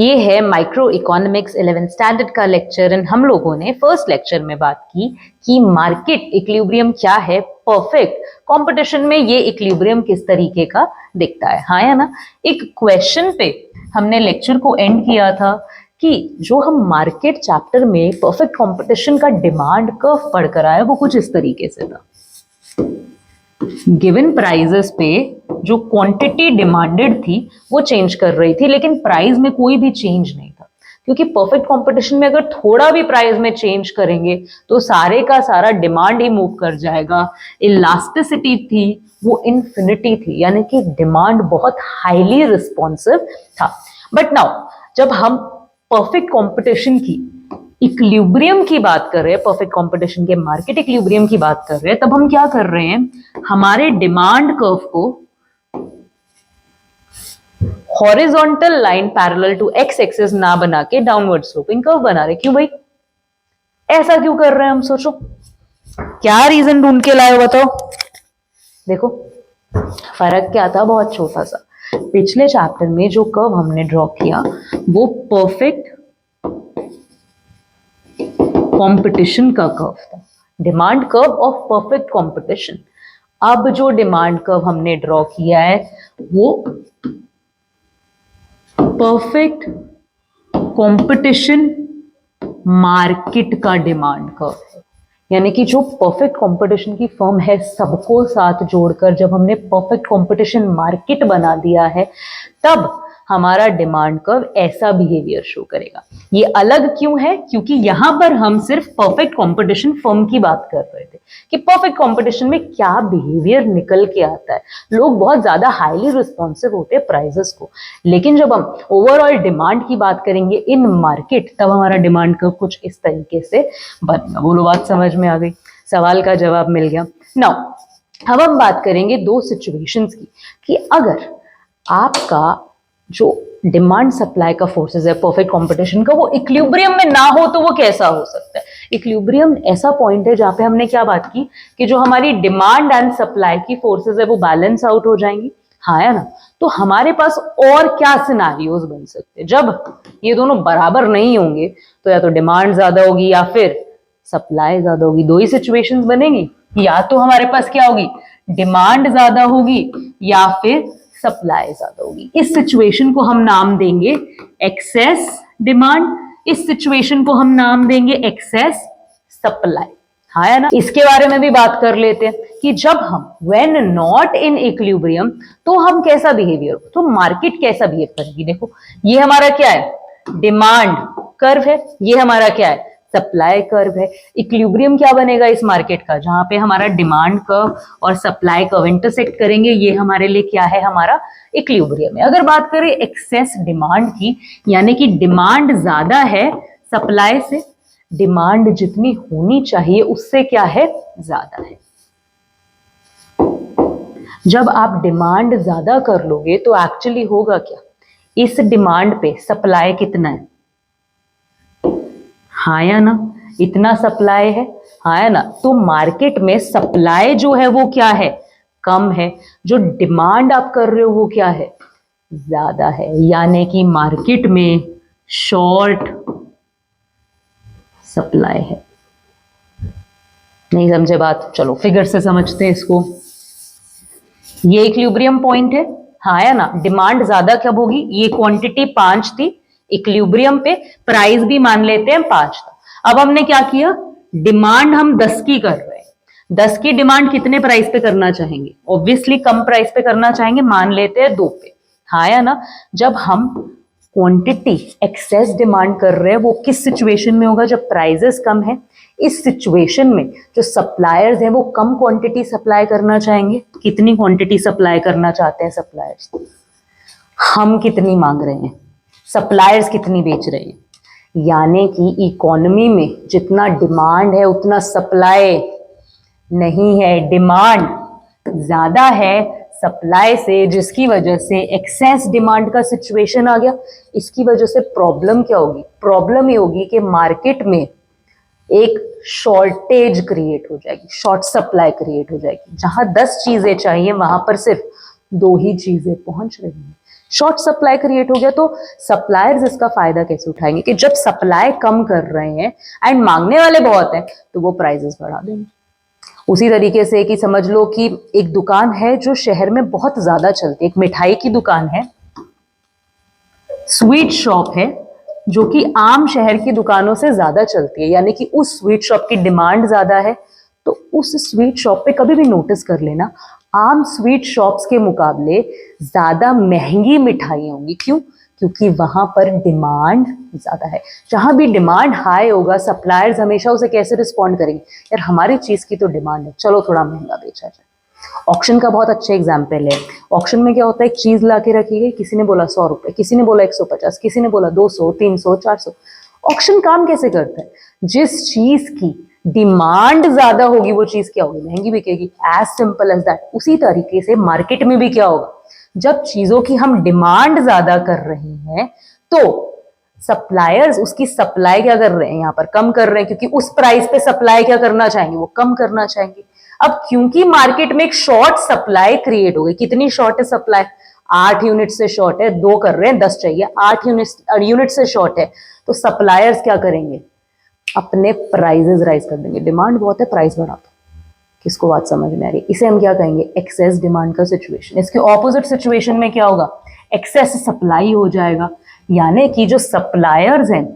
ये है micro economics 11th standard का लेक्चर एंड हम लोगों ने फर्स्ट लेक्चर में बात की कि मार्केट इक्विलिब्रियम क्या है, परफेक्ट कंपटीशन में ये इक्विलिब्रियम किस तरीके का दिखता है। हाँ या ना। एक क्वेश्चन पे हमने लेक्चर को एंड किया था कि जो हम मार्केट चैप्टर में परफेक्ट कंपटीशन का डिमांड कर्व पढ़कर आए वो कुछ इस तरीके से था। गिवन प्राइजेस पे जो क्वांटिटी डिमांडेड थी वो चेंज कर रही थी, लेकिन प्राइस में कोई भी चेंज नहीं था, क्योंकि परफेक्ट कंपटीशन में अगर थोड़ा भी प्राइस में चेंज करेंगे तो सारे का सारा डिमांड ही मूव कर जाएगा। इलास्टिसिटी थी वो इन्फिनिटी थी, यानी कि डिमांड बहुत हाईली रिस्पॉन्सिव था। बट नाउ जब हम परफेक्ट कंपटीशन की इक्विलिब्रियम की बात कर रहे हैं, परफेक्ट कंपटीशन के मार्केट इक्विलिब्रियम की बात कर रहे हैं, तब हम क्या कर रहे हैं, हमारे डिमांड कर्व को horizontal line parallel to X axis ना बना के डाउनवर्ड स्लोपिंग कर्व बना रहे। क्यों भाई, ऐसा क्यों कर रहे हैं हम? सोचो क्या रीजन ढूंढ के लाए हो, बताओ। देखो फर्क क्या था, बहुत छोटा सा। पिछले चैप्टर में जो कर्व हमने ड्रॉ किया वो परफेक्ट कंपटीशन का कर्व था, demand curve of perfect competition. अब जो डिमांड कर्व हमने ड्रॉ किया है वो परफेक्ट कंपटीशन मार्केट का डिमांड कर्व है। यानी कि जो परफेक्ट कंपटीशन की फर्म है सबको साथ जोड़कर जब हमने परफेक्ट कंपटीशन मार्केट बना दिया है तब हमारा डिमांड कर्व ऐसा बिहेवियर शो करेगा। ये अलग क्यों है? क्योंकि यहां पर हम सिर्फ परफेक्ट कंपटीशन फर्म की बात कर रहे थे कि परफेक्ट कंपटीशन में क्या बिहेवियर निकल के आता है। लोग बहुत ज्यादा हाईली रिस्पॉन्सिव होते हैं प्राइजेस को, लेकिन जब हम ओवरऑल डिमांड की बात करेंगे इन मार्केट तब हमारा डिमांड कर्व कुछ इस तरीके से बनेगा। बोलो बात समझ में आ गई? सवाल का जवाब मिल गया। नाउ अब हम बात करेंगे दो सिचुएशंस की कि अगर आपका जो डिमांड सप्लाई का फोर्सेस है परफेक्ट कंपटीशन का वो इक्विलिब्रियम में ना हो तो वो कैसा हो सकता है। इक्विलिब्रियम ऐसा पॉइंट है जहां पे हमने क्या बात की कि जो हमारी डिमांड एंड सप्लाई की फोर्सेस है वो बैलेंस आउट हो जाएंगी। हाँ या ना। तो हमारे पास और क्या सिनारियोज बन सकते हैं जब ये दोनों बराबर नहीं होंगे, तो या तो डिमांड ज्यादा होगी या फिर सप्लाई ज्यादा होगी। दो ही सिचुएशंस बनेंगी, या तो हमारे पास क्या होगी, डिमांड ज्यादा होगी या फिर सप्लाई ज्यादा होगी। इस सिचुएशन को हम नाम देंगे एक्सेस डिमांड, इस सिचुएशन को हम नाम देंगे एक्सेस सप्लाई। हाँ या ना। इसके बारे में भी बात कर लेते हैं कि जब हम व्हेन नॉट इन इक्विलिब्रियम तो हम कैसा बिहेवियर, तो मार्केट कैसा बिहेव करेगी। देखो ये हमारा क्या है, डिमांड कर्व है, ये हमारा क्या है, सप्लाई कर्व है। इक्विलिब्रियम क्या बनेगा इस मार्केट का, जहां पे हमारा डिमांड कर्व और सप्लाई कर्व इंटरसेक्ट करेंगे, ये हमारे लिए क्या है, हमारा इक्विलिब्रियम है। अगर बात करें एक्सेस डिमांड की, यानी कि डिमांड ज्यादा है सप्लाई से, डिमांड जितनी होनी चाहिए उससे क्या है, ज्यादा है। जब आप डिमांड ज्यादा कर लोगे तो एक्चुअली होगा क्या, इस डिमांड पे सप्लाई कितना है, हाँ या ना, इतना सप्लाई है। हाँ या ना। तो मार्केट में सप्लाई जो है वो क्या है, कम है, जो डिमांड आप कर रहे हो वो क्या है, ज्यादा है। यानी कि मार्केट में शॉर्ट सप्लाई है। नहीं समझे बात? चलो फिगर से समझते हैं इसको। ये इक्विलिब्रियम पॉइंट है, हाँ या ना। डिमांड ज्यादा कब होगी, ये क्वांटिटी 5 थी, इक्विलिब्रियम पे प्राइस भी मान लेते हैं 5 था। अब हमने क्या किया, डिमांड हम 10 की कर रहे हैं, 10 की डिमांड कितने प्राइस पे करना चाहेंगे, ऑब्वियसली कम प्राइस पे करना चाहेंगे, मान लेते हैं 2 पे। हाँ या ना। जब हम क्वांटिटी एक्सेस डिमांड कर रहे हैं वो किस सिचुएशन में होगा, जब प्राइसेस कम है। इस सिचुएशन में जो सप्लायर्स हैं वो कम क्वांटिटी सप्लाई करना चाहेंगे। कितनी क्वांटिटी सप्लाई करना चाहते हैं सप्लायर्स, हम कितनी मांग रहे हैं, सप्लायर्स कितनी बेच रहे हैं। यानी कि इकोनॉमी में जितना डिमांड है उतना सप्लाई नहीं है, डिमांड ज्यादा है सप्लाई से, जिसकी वजह से एक्सेस डिमांड का सिचुएशन आ गया। इसकी वजह से प्रॉब्लम क्या होगी, प्रॉब्लम ये होगी कि मार्केट में एक शॉर्टेज क्रिएट हो जाएगी, शॉर्ट सप्लाई क्रिएट हो जाएगी। जहां 10 चीजें चाहिए वहां पर सिर्फ 2 ही चीजें पहुंच रही हैं। शॉर्ट सप्लाई क्रिएट हो गया, तो सप्लायर्स इसका फायदा कैसे उठाएंगे कि जब सप्लाई कम कर रहे हैं एंड मांगने वाले बहुत हैं तो वो प्राइसेस बढ़ा देंगे। उसी तरीके से कि समझ लो कि एक दुकान है जो शहर में बहुत ज्यादा चलती है, एक मिठाई की दुकान है, स्वीट शॉप है जो कि आम शहर की दुकानों से ज्यादा चलती है, यानी कि उस स्वीट शॉप की डिमांड ज्यादा है, तो उस स्वीट शॉप पे कभी भी नोटिस कर लेना आम स्वीट शॉप्स के मुकाबले ज्यादा महंगी मिठाई होंगी। क्यों? क्योंकि वहां पर डिमांड ज्यादा है। जहां भी डिमांड हाई होगा सप्लायर्स हमेशा उसे कैसे रिस्पॉन्ड करेंगे, यार हमारी चीज की तो डिमांड है, चलो थोड़ा महंगा बेचा जाए। ऑक्शन का बहुत अच्छा एग्जाम्पल है। ऑक्शन में क्या होता है, एक चीज ला के रखी गई, किसी ने बोला 100 रुपए, किसी ने बोला 150, किसी ने बोला 200, 300, 400। ऑक्शन काम कैसे करता है, जिस चीज की डिमांड ज्यादा होगी वो चीज क्या होगी, महंगी बिकेगी। As simple as that. उसी तरीके से मार्केट में भी क्या होगा, जब चीजों की हम डिमांड ज्यादा कर रहे हैं तो सप्लायर्स उसकी सप्लाई क्या कर रहे हैं, यहाँ पर कम कर रहे हैं, क्योंकि उस प्राइस पे सप्लाई क्या करना चाहेंगे, वो कम करना चाहेंगे। अब क्योंकि मार्केट में एक शॉर्ट सप्लाई क्रिएट हो गई, कितनी शॉर्ट है सप्लाई, 8 यूनिट से शॉर्ट है, 2 कर रहे हैं 10 चाहिए, 8 यूनिट से शॉर्ट है, तो सप्लायर्स क्या करेंगे, अपने प्राइजेस राइज कर देंगे। डिमांड बहुत है, प्राइस बढ़ा दो। किसको बात समझ में आ रही है? इसे हम क्या कहेंगे, एक्सेस डिमांड का सिचुएशन। इसके ऑपोजिट सिचुएशन में क्या होगा, एक्सेस सप्लाई हो जाएगा, यानी कि जो सप्लायर्स हैं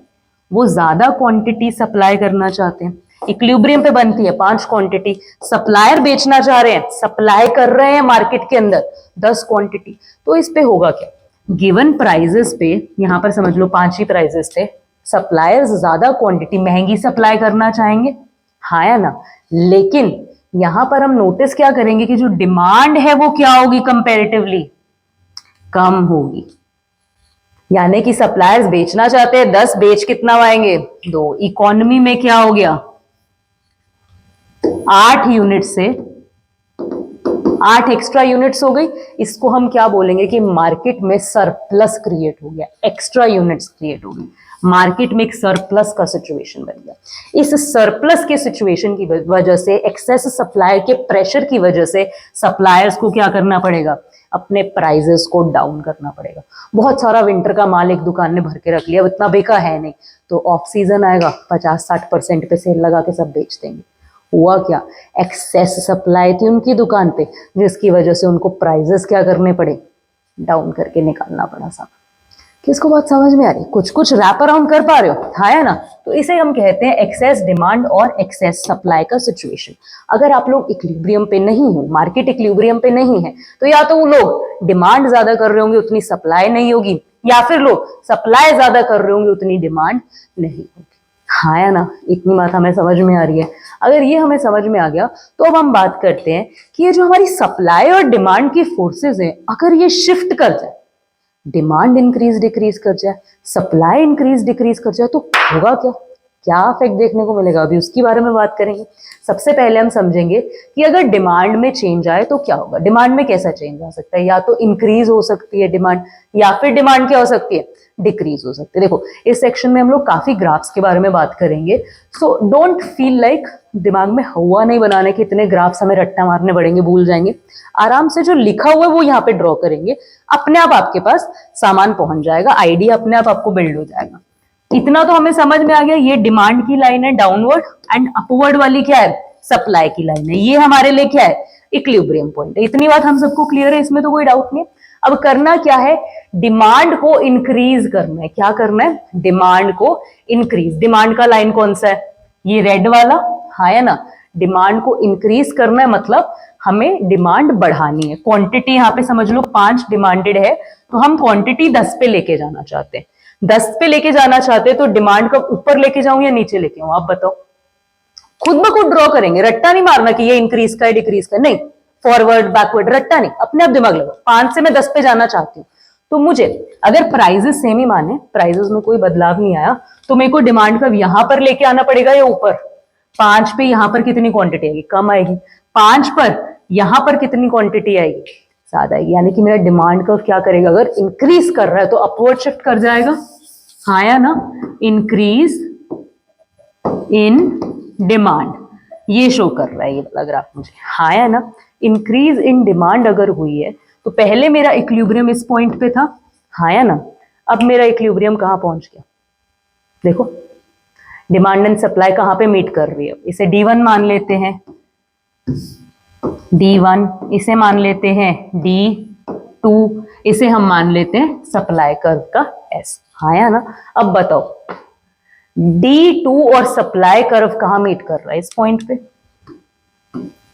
वो ज्यादा क्वांटिटी सप्लाई करना चाहते हैं। इक्विलिब्रियम पे बनती है 5 क्वांटिटी, सप्लायर बेचना चाह रहे हैं, सप्लाई कर रहे हैं मार्केट के अंदर 10 क्वांटिटी, तो इस पे होगा क्या, गिवन प्राइजेस पे, यहां पर समझ लो 5 ही प्राइजेस थे, सप्लायर्स ज्यादा क्वांटिटी महंगी सप्लाई करना चाहेंगे, हाँ या ना। लेकिन यहां पर हम नोटिस क्या करेंगे कि जो डिमांड है वो क्या होगी, कंपैरेटिवली कम होगी। यानी कि सप्लायर्स बेचना चाहते हैं 10, बेच कितना पाएंगे, 2। इकोनॉमी में क्या हो गया, 8 यूनिट से 8 एक्स्ट्रा यूनिट्स हो गई। इसको हम क्या बोलेंगे कि मार्केट में सरप्लस क्रिएट हो गया, एक्स्ट्रा यूनिट्स क्रिएट हो गई, मार्केट में एक सरप्लस का सिचुएशन बन गया। इस सरप्लस के सिचुएशन की वजह से, एक्सेस सप्लाई के प्रेशर की वजह से सप्लायर्स को क्या करना पड़ेगा, अपने प्राइजेस को डाउन करना पड़ेगा। बहुत सारा विंटर का माल एक दुकान ने भर के रख लिया, इतना बेका है नहीं, तो ऑफ सीजन आएगा 50-60% पे सेल लगा के सब बेच देंगे। हुआ क्या, एक्सेस सप्लाई थी उनकी दुकान पे, जिसकी वजह से उनको प्राइजेस क्या करने पड़े, डाउन करके निकालना पड़ा सब। किसको बात समझ में आ रही है, कुछ कुछ रैप अराउंड कर पा रहे हो, हाँ है ना। तो इसे हम कहते हैं एक्सेस डिमांड और एक्सेस सप्लाई का सिचुएशन। अगर आप लोग इक्विलिब्रियम पे नहीं हो, मार्केट इक्विलिब्रियम पे नहीं है, तो या तो वो लोग डिमांड ज्यादा कर रहे होंगे उतनी सप्लाई नहीं होगी, या फिर लोग सप्लाई ज्यादा कर रहे होंगे उतनी डिमांड नहीं होगी, हाँ या ना। इतनी बात हमें समझ में आ रही है। अगर ये हमें समझ में आ गया तो अब हम बात करते हैं कि ये जो हमारी सप्लाई और डिमांड की फोर्सेस हैं, अगर ये शिफ्ट कर जाए, डिमांड इंक्रीज डिक्रीज कर जाए, सप्लाई इंक्रीज डिक्रीज कर जाए, तो होगा क्या, क्या इफेक्ट देखने को मिलेगा, अभी उसकी बारे में बात करेंगे। सबसे पहले हम समझेंगे कि अगर डिमांड में चेंज आए तो क्या होगा। डिमांड में कैसा चेंज आ सकता है, या तो इंक्रीज हो सकती है डिमांड, या फिर डिमांड क्या हो सकती है, डिक्रीज हो सकती है। देखो इस सेक्शन में हम लोग काफी ग्राफ्स के बारे में बात करेंगे, सो डोंट फील लाइक दिमाग में हवा नहीं बनाने के इतने ग्राफ्स हमें रट्टा मारने पड़ेंगे, भूल जाएंगे। आराम से जो लिखा हुआ है वो यहाँ पे ड्रॉ करेंगे, अपने आप आपके पास सामान पहुंच जाएगा, आइडिया अपने आप आपको बिल्ड हो जाएगा। इतना तो हमें समझ में आ गया, ये डिमांड की लाइन है डाउनवर्ड, एंड अपवर्ड वाली क्या है, सप्लाई की लाइन है। ये हमारे लिए क्या है, इक्विलिब्रियम पॉइंट है। इतनी बात हम सबको क्लियर है, इसमें तो कोई डाउट नहीं है। अब करना क्या है, डिमांड को इंक्रीज करना है। क्या करना है, डिमांड को इंक्रीज। डिमांड का लाइन कौन सा है, ये रेड वाला, हाँ है ना। डिमांड को इंक्रीज करना है मतलब हमें डिमांड बढ़ानी है। क्वांटिटी यहाँ पे समझ लो 5 डिमांडेड है, तो हम क्वांटिटी 10 पे लेके जाना चाहते हैं। 10 पे लेके जाना चाहते हैं तो डिमांड का ऊपर लेके जाऊं या नीचे लेके आऊं, आप बताओ। खुद ब खुद ड्रॉ करेंगे, रट्टा नहीं मारना कि ये इंक्रीज का है डिक्रीज का, नहीं, फॉरवर्ड बैकवर्ड रट्टा नहीं, अपने आप दिमाग लगाओ। 5 से मैं 10 पे जाना चाहती हूँ, तो मुझे अगर प्राइजेस सेम ही माने, प्राइजेस में कोई बदलाव नहीं आया, तो मेरे को डिमांड का यहां पर लेके आना पड़ेगा या ऊपर। 5 पे यहां पर कितनी क्वांटिटी आएगी, कम आएगी। 5 पर यहां पर कितनी क्वांटिटी आएगी, ज्यादा आएगी। यानी कि मेरा डिमांड कर्व क्या करेगा, अगर इंक्रीज कर रहा है तो अपवर्ड शिफ्ट कर जाएगा, हाँ या ना। इंक्रीज इन डिमांड, ये शो कर रहा है ये वाला ग्राफ मुझे, हाँ या ना। इंक्रीज इन डिमांड अगर हुई है तो पहले मेरा इक्विलिब्रियम इस पॉइंट पे था, हाँ या ना? अब मेरा इक्विलिब्रियम कहाँ पहुंच गया? देखो, डिमांड एंड सप्लाई कहाँ पे मीट कर रही है? इसे D1 मान लेते हैं, D1, इसे मान लेते हैं D2, इसे हम मान लेते हैं सप्लाई कर्व का S। हाँ या ना? अब बताओ, D2 और सप्लाई कर्व कहाँ मीट कर रहा है? इस पॉइंट पे।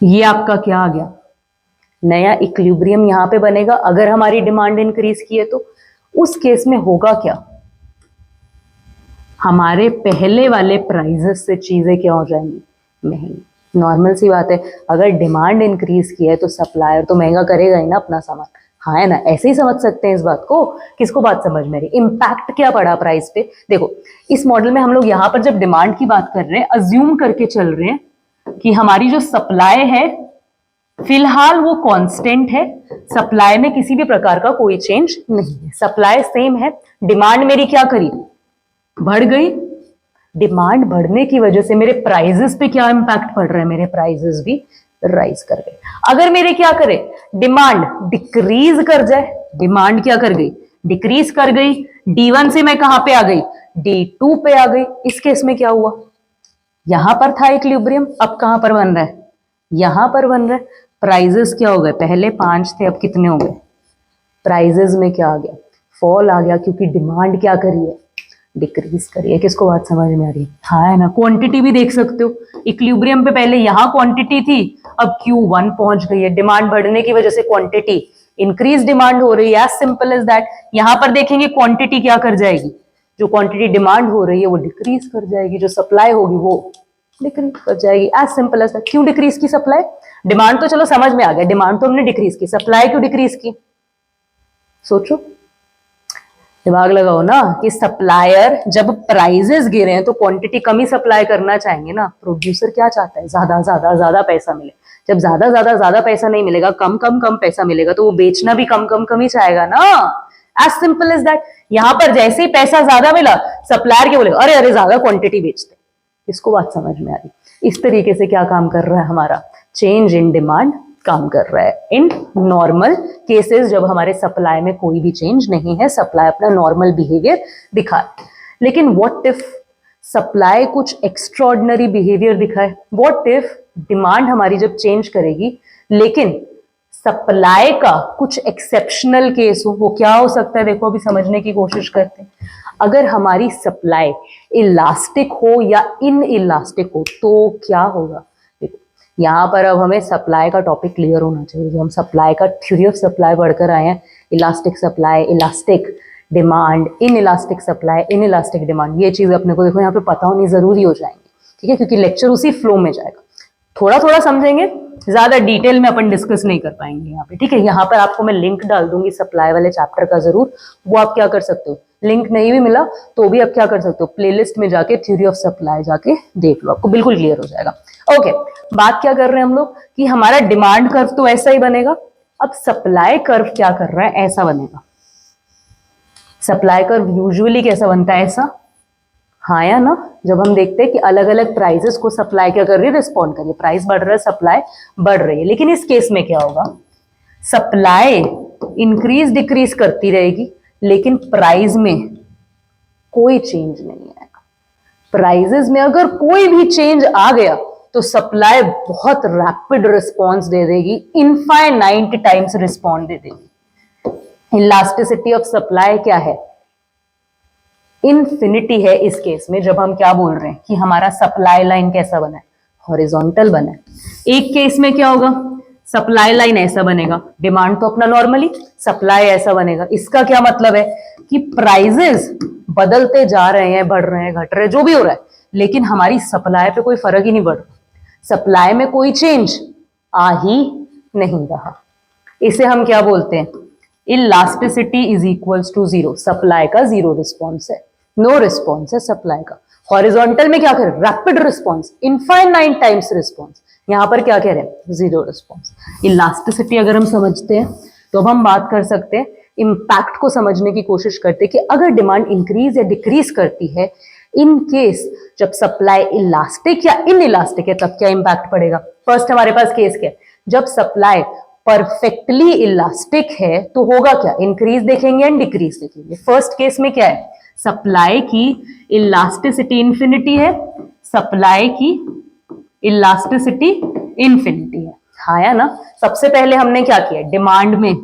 ये आपका क्या आ गया? नया इक्विलिब्रियम यहां पे बनेगा। अगर हमारी डिमांड इंक्रीज की है तो उस केस में होगा क्या? हमारे पहले वाले प्राइजेस से चीजें क्या हो जाएंगी? महंगी। नॉर्मल सी बात है, अगर डिमांड इंक्रीज की है तो सप्लायर तो महंगा करेगा ही ना अपना सामान। हाँ है ना? ऐसे ही समझ सकते हैं इस बात को। किसको बात समझ में आ रही? इम्पैक्ट क्या पड़ा प्राइस पे? देखो, इस मॉडल में हम लोग यहाँ पर जब डिमांड की बात कर रहे हैं, अज्यूम करके चल रहे हैं कि हमारी जो सप्लाई है फिलहाल वो कांस्टेंट है, सप्लाई में किसी भी प्रकार का कोई चेंज नहीं है, सप्लाई सेम है। डिमांड मेरी क्या करी? बढ़ गई। डिमांड बढ़ने की वजह से मेरे प्राइजेस पे क्या इंपैक्ट पड़ रहा है? मेरे प्राइजेस भी राइज कर गए। अगर मेरे क्या करे, डिमांड डिक्रीज कर जाए, डिमांड क्या कर गई? डिक्रीज कर गई। D1 से मैं कहां पे आ गई? D2 पे आ गई। इस केस में क्या हुआ? यहां पर था इक्विलिब्रियम, अब कहां पर बन रहा है? यहां पर बन रहा है। प्राइजेस क्या हो गए? पहले 5 थे, अब कितने हो गए? प्राइजेस में क्या आ गया? फॉल आ गया, क्योंकि डिमांड क्या करी है? डिक्रीज करी है। किसको बात समझ में आ रही है? हाँ है ना? क्वांटिटी भी देख सकते हो, इक्विलिब्रियम पे पहले यहां क्वांटिटी थी, अब Q1 पहुंच गई है। डिमांड बढ़ने की वजह से क्वांटिटी इंक्रीज, डिमांड हो रही है, एज सिंपल एज दैट। यहां पर देखेंगे क्वांटिटी क्या कर जाएगी? जो क्वांटिटी डिमांड हो रही है वो डिक्रीज कर जाएगी, जो सप्लाई होगी वो डिक्रीज कर जाएगी, एज सिंपल एज दैट। क्यों डिक्रीज की सप्लाई? डिमांड तो चलो समझ में आ गया, डिमांड तो हमने डिक्रीज की, सप्लाई क्यों डिक्रीज की? सोचो, दिमाग लगाओ ना कि सप्लायर जब प्राइजेस गिरे हैं तो क्वांटिटी कम ही सप्लाई करना चाहेंगे ना। प्रोड्यूसर क्या चाहता है? ज्यादा ज्यादा ज्यादा पैसा मिले। जब ज्यादा ज्यादा ज्यादा पैसा नहीं मिलेगा, कम कम कम पैसा मिलेगा, तो वो बेचना भी कम कम कम ही चाहेगा ना। As simple as that. यहां पर जैसे ही पैसा ज्यादा मिला, सप्लायर क्या बोलेगा? अरे अरे ज्यादा क्वांटिटी बेचते। इसको बात समझ में आ रही? इस तरीके से क्या काम कर रहा है हमारा चेंज इन डिमांड? काम कर रहा है इन नॉर्मल केसेस, जब हमारे सप्लाई में कोई भी चेंज नहीं है, सप्लाई अपना नॉर्मल बिहेवियर दिखाए। लेकिन व्हाट इफ सप्लाई कुछ एक्स्ट्रॉर्डिनरी बिहेवियर दिखाए? व्हाट इफ डिमांड हमारी जब चेंज करेगी लेकिन सप्लाई का कुछ एक्सेप्शनल केस हो? वो क्या हो सकता है? देखो, अभी समझने की कोशिश करते हैं। अगर हमारी सप्लाई इलास्टिक हो या इन इलास्टिक हो तो क्या होगा? देखो, यहां पर अब हमें सप्लाई का टॉपिक क्लियर होना चाहिए। जो हम सप्लाई का थ्योरी ऑफ सप्लाई पढ़कर आए हैं, elastic supply, elastic demand, in elastic supply, in elastic demand, ये चीज अपने को देखो यहाँ पे पता होनी जरूरी हो जाएंगी, ठीक है? क्योंकि लेक्चर उसी फ्लो में जाएगा। थोड़ा थोड़ा समझेंगे, ज्यादा डिटेल में अपन डिस्कस नहीं कर पाएंगे यहाँ पे, ठीक है? यहाँ पर आपको मैं लिंक डाल दूंगी सप्लाई वाले चैप्टर का, जरूर वो आप क्या कर सकते हो, लिंक नहीं भी मिला तो भी आप क्या कर सकते हो, प्लेलिस्ट में जाके थ्योरी ऑफ सप्लाई जाके देख लो, आपको बिल्कुल क्लियर हो जाएगा। ओके, बात क्या कर रहे हैं हम लोग कि हमारा डिमांड कर्व तो ऐसा ही बनेगा। अब सप्लाई कर्व क्या कर रहा है? ऐसा बनेगा। सप्लाई कर्व यूजुअली कैसा बनता है? ऐसा। हाँ या ना? जब हम देखते हैं कि अलग अलग प्राइजेस को सप्लाई क्या कर रही है? रिस्पॉन्ड कर रही है। प्राइस बढ़ रहा है, सप्लाई बढ़ रही है। लेकिन इस केस में क्या होगा? सप्लाई इंक्रीज डिक्रीज करती रहेगी लेकिन प्राइस में कोई चेंज नहीं आएगा। प्राइजेस में अगर कोई भी चेंज आ गया तो सप्लाई बहुत रैपिड रिस्पॉन्स दे देगी, इनफाइनाइट टाइम्स रिस्पॉन्ड दे देगी। इलास्टिसिटी ऑफ सप्लाई क्या है? इन्फिनिटी है इस केस में। जब हम क्या बोल रहे हैं कि हमारा सप्लाई लाइन कैसा बना है? हॉरिजॉन्टल बना है। एक केस में क्या होगा? सप्लाई लाइन ऐसा बनेगा, डिमांड तो अपना नॉर्मली, सप्लाई ऐसा बनेगा। इसका क्या मतलब है कि प्राइजेस बदलते जा रहे हैं, बढ़ रहे हैं, घट रहे हैं, जो भी हो रहा है, लेकिन हमारी सप्लाई पे कोई फर्क ही नहीं पड़ रहा। सप्लाई में कोई चेंज आ ही नहीं रहा। इसे हम क्या बोलते हैं? Elasticity is equals to zero. Supply का जीरो रिस्पॉन्स है, नो रिस्पॉन्स है सप्लाई का। हॉरिजॉन्टल में क्या करें? Rapid response, infinite times response. यहां पर क्या कह रहे हैं? Zero response. इलास्टिसिटी अगर हम समझते हैं तो अब हम बात कर सकते हैं, इंपैक्ट को समझने की कोशिश करते हैं कि अगर डिमांड इंक्रीज या डिक्रीज करती है, इन केस जब सप्लाई इलास्टिक या इन इलास्टिक है, तब क्या इंपैक्ट पड़ेगा? फर्स्ट हमारे पास केस क्या है? जब सप्लाई परफेक्टली इलास्टिक है तो होगा क्या, इंक्रीज देखेंगे एंड डिक्रीज देखेंगे। फर्स्ट केस में क्या है, सप्लाई की इलास्टिसिटी इंफिनिटी है, सप्लाई की इलास्टिसिटी इंफिनिटी है, हाँ या ना। सबसे पहले हमने क्या किया, डिमांड में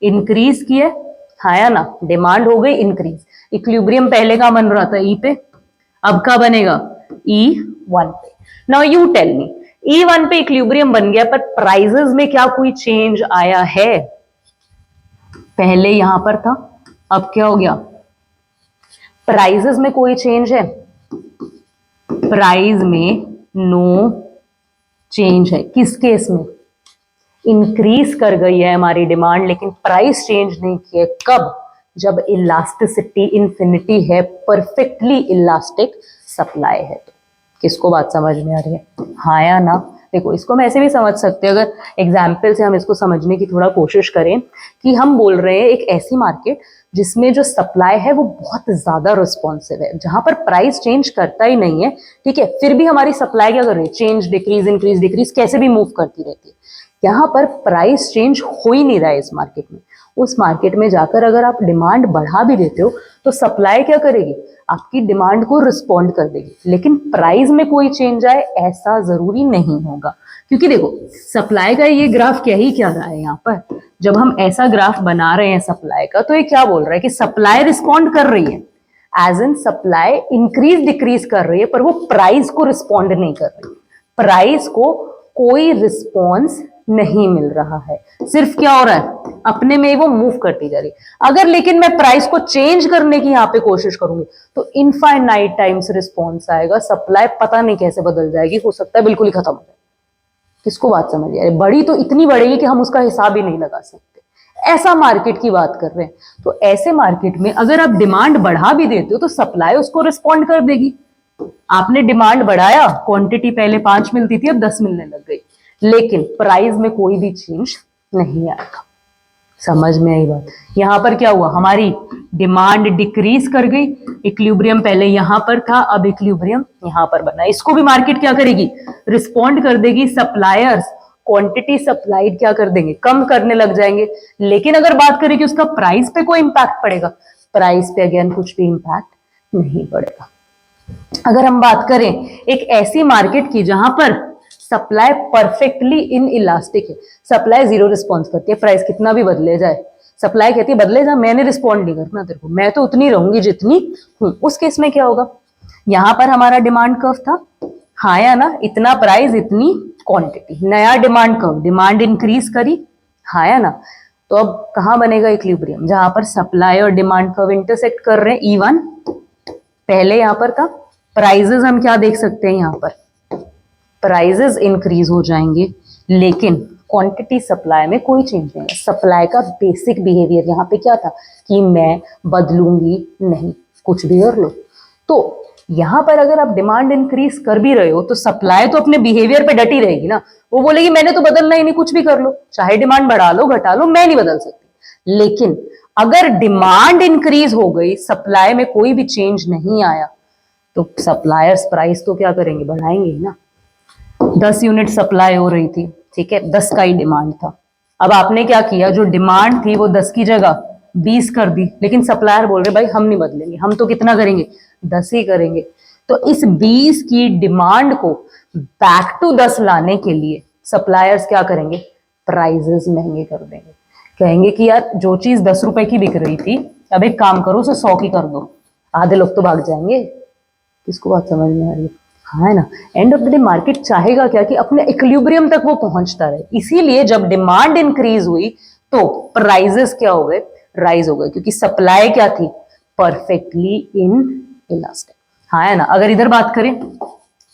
इंक्रीज किया, हाँ या ना, डिमांड हो गई इंक्रीज। इक्विलिब्रियम पहले का बन रहा था ई पे, अब का बनेगा E1 पे। Now you tell me, E1 पे इक्विलिब्रियम बन गया, पर प्राइजेस में क्या कोई चेंज आया है? पहले यहां पर था, अब क्या हो गया, प्राइजेस में कोई चेंज है? प्राइस में नो चेंज है। किस केस में? इंक्रीज कर गई है हमारी डिमांड लेकिन प्राइस चेंज नहीं किया। कब? जब इलास्टिसिटी इंफिनिटी है, परफेक्टली इलास्टिक सप्लाई है। तो किसको बात समझ में आ रही है, हाँ या ना? देखो, इसको हम ऐसे भी समझ सकते हैं, अगर एग्जाम्पल से हम इसको समझने की थोड़ा कोशिश करें, कि हम बोल रहे हैं एक ऐसी मार्केट जिसमें जो सप्लाई है वो बहुत ज्यादा रिस्पॉन्सिव है, जहां पर प्राइस चेंज करता ही नहीं है, ठीक है, फिर भी हमारी सप्लाई क्या कर रही है, चेंज डिक्रीज इंक्रीज डिक्रीज कैसे भी मूव करती रहती है। यहाँ पर प्राइस चेंज हो ही नहीं रहा है इस मार्केट में। उस मार्केट में जाकर अगर आप डिमांड बढ़ा भी देते हो तो सप्लाई क्या करेगी, आपकी डिमांड को रिस्पॉन्ड कर देगी, लेकिन प्राइस में कोई चेंज आए ऐसा जरूरी नहीं होगा। क्योंकि देखो, सप्लाई का ये ग्राफ क्या ही क्या रहा है यहाँ पर, जब हम ऐसा ग्राफ बना रहे हैं सप्लाई का, तो ये क्या बोल रहा है कि सप्लाई रिस्पॉन्ड कर रही है, as in supply increase decrease कर रही है, पर वो प्राइस को रिस्पॉन्ड नहीं कर रही। प्राइस को कोई रिस्पॉन्स नहीं मिल रहा है, सिर्फ क्या हो रहा है, अपने में वो मूव करती जा रही है। अगर लेकिन मैं प्राइस को चेंज करने की यहाँ पे कोशिश करूंगी तो इनफाइनाइट टाइम्स रिस्पॉन्स आएगा, सप्लाई पता नहीं कैसे बदल जाएगी, हो सकता है बिल्कुल ही खत्म हो जाए। किसको बात समझ आ रही है? बड़ी तो इतनी बढ़ेगी कि हम उसका हिसाब ही नहीं लगा सकते। ऐसा मार्केट की बात कर रहे हैं। तो ऐसे मार्केट में अगर आप डिमांड बढ़ा भी देते हो तो सप्लाई उसको रिस्पॉन्ड कर देगी। आपने डिमांड बढ़ाया, क्वांटिटी पहले 5 मिलती थी, अब 10 मिलने लग गई, लेकिन प्राइस में कोई भी चेंज नहीं आएगा। समझ में आई बात? यहां पर क्या हुआ, हमारी डिमांड डिक्रीज कर गई, इक्विलिब्रियम पहले यहां पर था, अब इक्विलिब्रियम यहां पर बना। इसको भी मार्केट क्या करेगी, रिस्पॉन्ड कर देगी। सप्लायर्स क्वांटिटी सप्लाइड क्या कर देंगे, कम करने लग जाएंगे। लेकिन अगर बात करें कि उसका प्राइस पे कोई इंपैक्ट पड़ेगा, प्राइस पे अगेन कुछ भी इंपैक्ट नहीं पड़ेगा। अगर हम बात करें एक ऐसी मार्केट की जहां पर सप्लाई परफेक्टली इन इलास्टिक है, सप्लाई जीरो रिस्पॉन्स करती है, प्राइस कितना भी बदले जाए, सप्लाई कहती है बदले जा, मैंने रिस्पॉन्ड नहीं करना तेरे को, मैं तो उतनी रहूंगी जितनी हूं। उस केस में क्या होगा, यहां पर हमारा डिमांड कर्व था, हाँ या ना, इतना प्राइस इतनी क्वांटिटी, नया डिमांड कर्व, डिमांड इंक्रीज करी, हाँ या ना। तो अब कहां बनेगा इक्विलिब्रियम, जहां पर सप्लाई और डिमांड कर्व इंटरसेक्ट कर रहे हैं, E1 पहले यहां पर था। प्राइजेस हम क्या देख सकते हैं, यहां पर प्राइजेस इंक्रीज हो जाएंगे, लेकिन क्वांटिटी सप्लाई में कोई चेंज नहीं है। सप्लाई का बेसिक बिहेवियर यहाँ पे क्या था कि मैं बदलूंगी नहीं, कुछ भी कर लो। तो यहाँ पर अगर आप डिमांड इंक्रीज कर भी रहे हो तो सप्लाई तो अपने बिहेवियर पे डटी रहेगी ना, वो बोलेगी मैंने तो बदलना ही नहीं, कुछ भी कर लो, चाहे डिमांड बढ़ा लो घटा लो, मैं नहीं बदल सकती। लेकिन अगर डिमांड इंक्रीज हो गई, सप्लाई में कोई भी चेंज नहीं आया, तो सप्लायर्स प्राइस तो क्या करेंगे, बढ़ाएंगे ना। 10 यूनिट सप्लाई हो रही थी, ठीक है, 10 का ही डिमांड था। अब आपने क्या किया, जो डिमांड थी वो 10 की जगह 20 कर दी, लेकिन सप्लायर बोल रहे भाई हम नहीं बदलेंगे, हम तो कितना करेंगे, 10 ही करेंगे। तो इस 20 की डिमांड को बैक टू 10 लाने के लिए सप्लायर्स क्या करेंगे, प्राइजेस महंगे कर देंगे। कहेंगे कि यार जो चीज 10 रुपए की बिक रही थी, अब एक काम करो उसे 100 की कर दो, आधे लोग तो भाग जाएंगे। किसको बात समझ में आ रही है, हाँ है ना। End of the day market चाहेगा क्या कि अपने इक्विलिब्रियम तक वो पहुंचता रहे। इसीलिए जब डिमांड इंक्रीज हुई तो प्राइजेस क्या हो गए, राइज हो गए, क्योंकि सप्लाई क्या थी, परफेक्टली इन इलास्टिक, हाँ है ना। अगर इधर बात करें,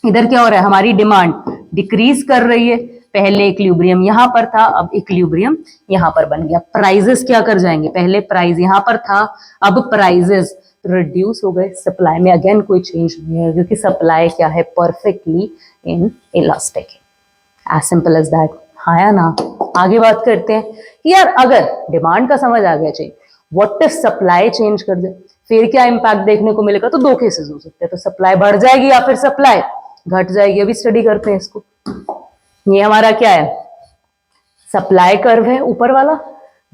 इधर क्या हो रहा है, हमारी डिमांड डिक्रीज कर रही है, पहले इक्विलिब्रियम यहां पर था, अब इक्विलिब्रियम यहां पर बन गया, प्राइजेस क्या कर जाएंगे, पहले प्राइस यहां पर था, अब प्राइजेस रिड्यूस हो गए, सप्लाई में अगेन कोई चेंज नहीं है, क्योंकि सप्लाई क्या है, परफेक्टली इन इलास्टिक है। एज सिंपल एज दैट, हाँ या ना। आगे बात करते हैं कि यार अगर डिमांड का समझ आ गया change, what if supply change कर दे, फिर क्या इंपैक्ट देखने को मिलेगा। तो दो केसेस हो सकते हैं, तो सप्लाई बढ़ जाएगी या फिर सप्लाई घट जाएगी। अभी स्टडी करते हैं इसको। ये हमारा क्या है, सप्लाई कर्व है ऊपर वाला,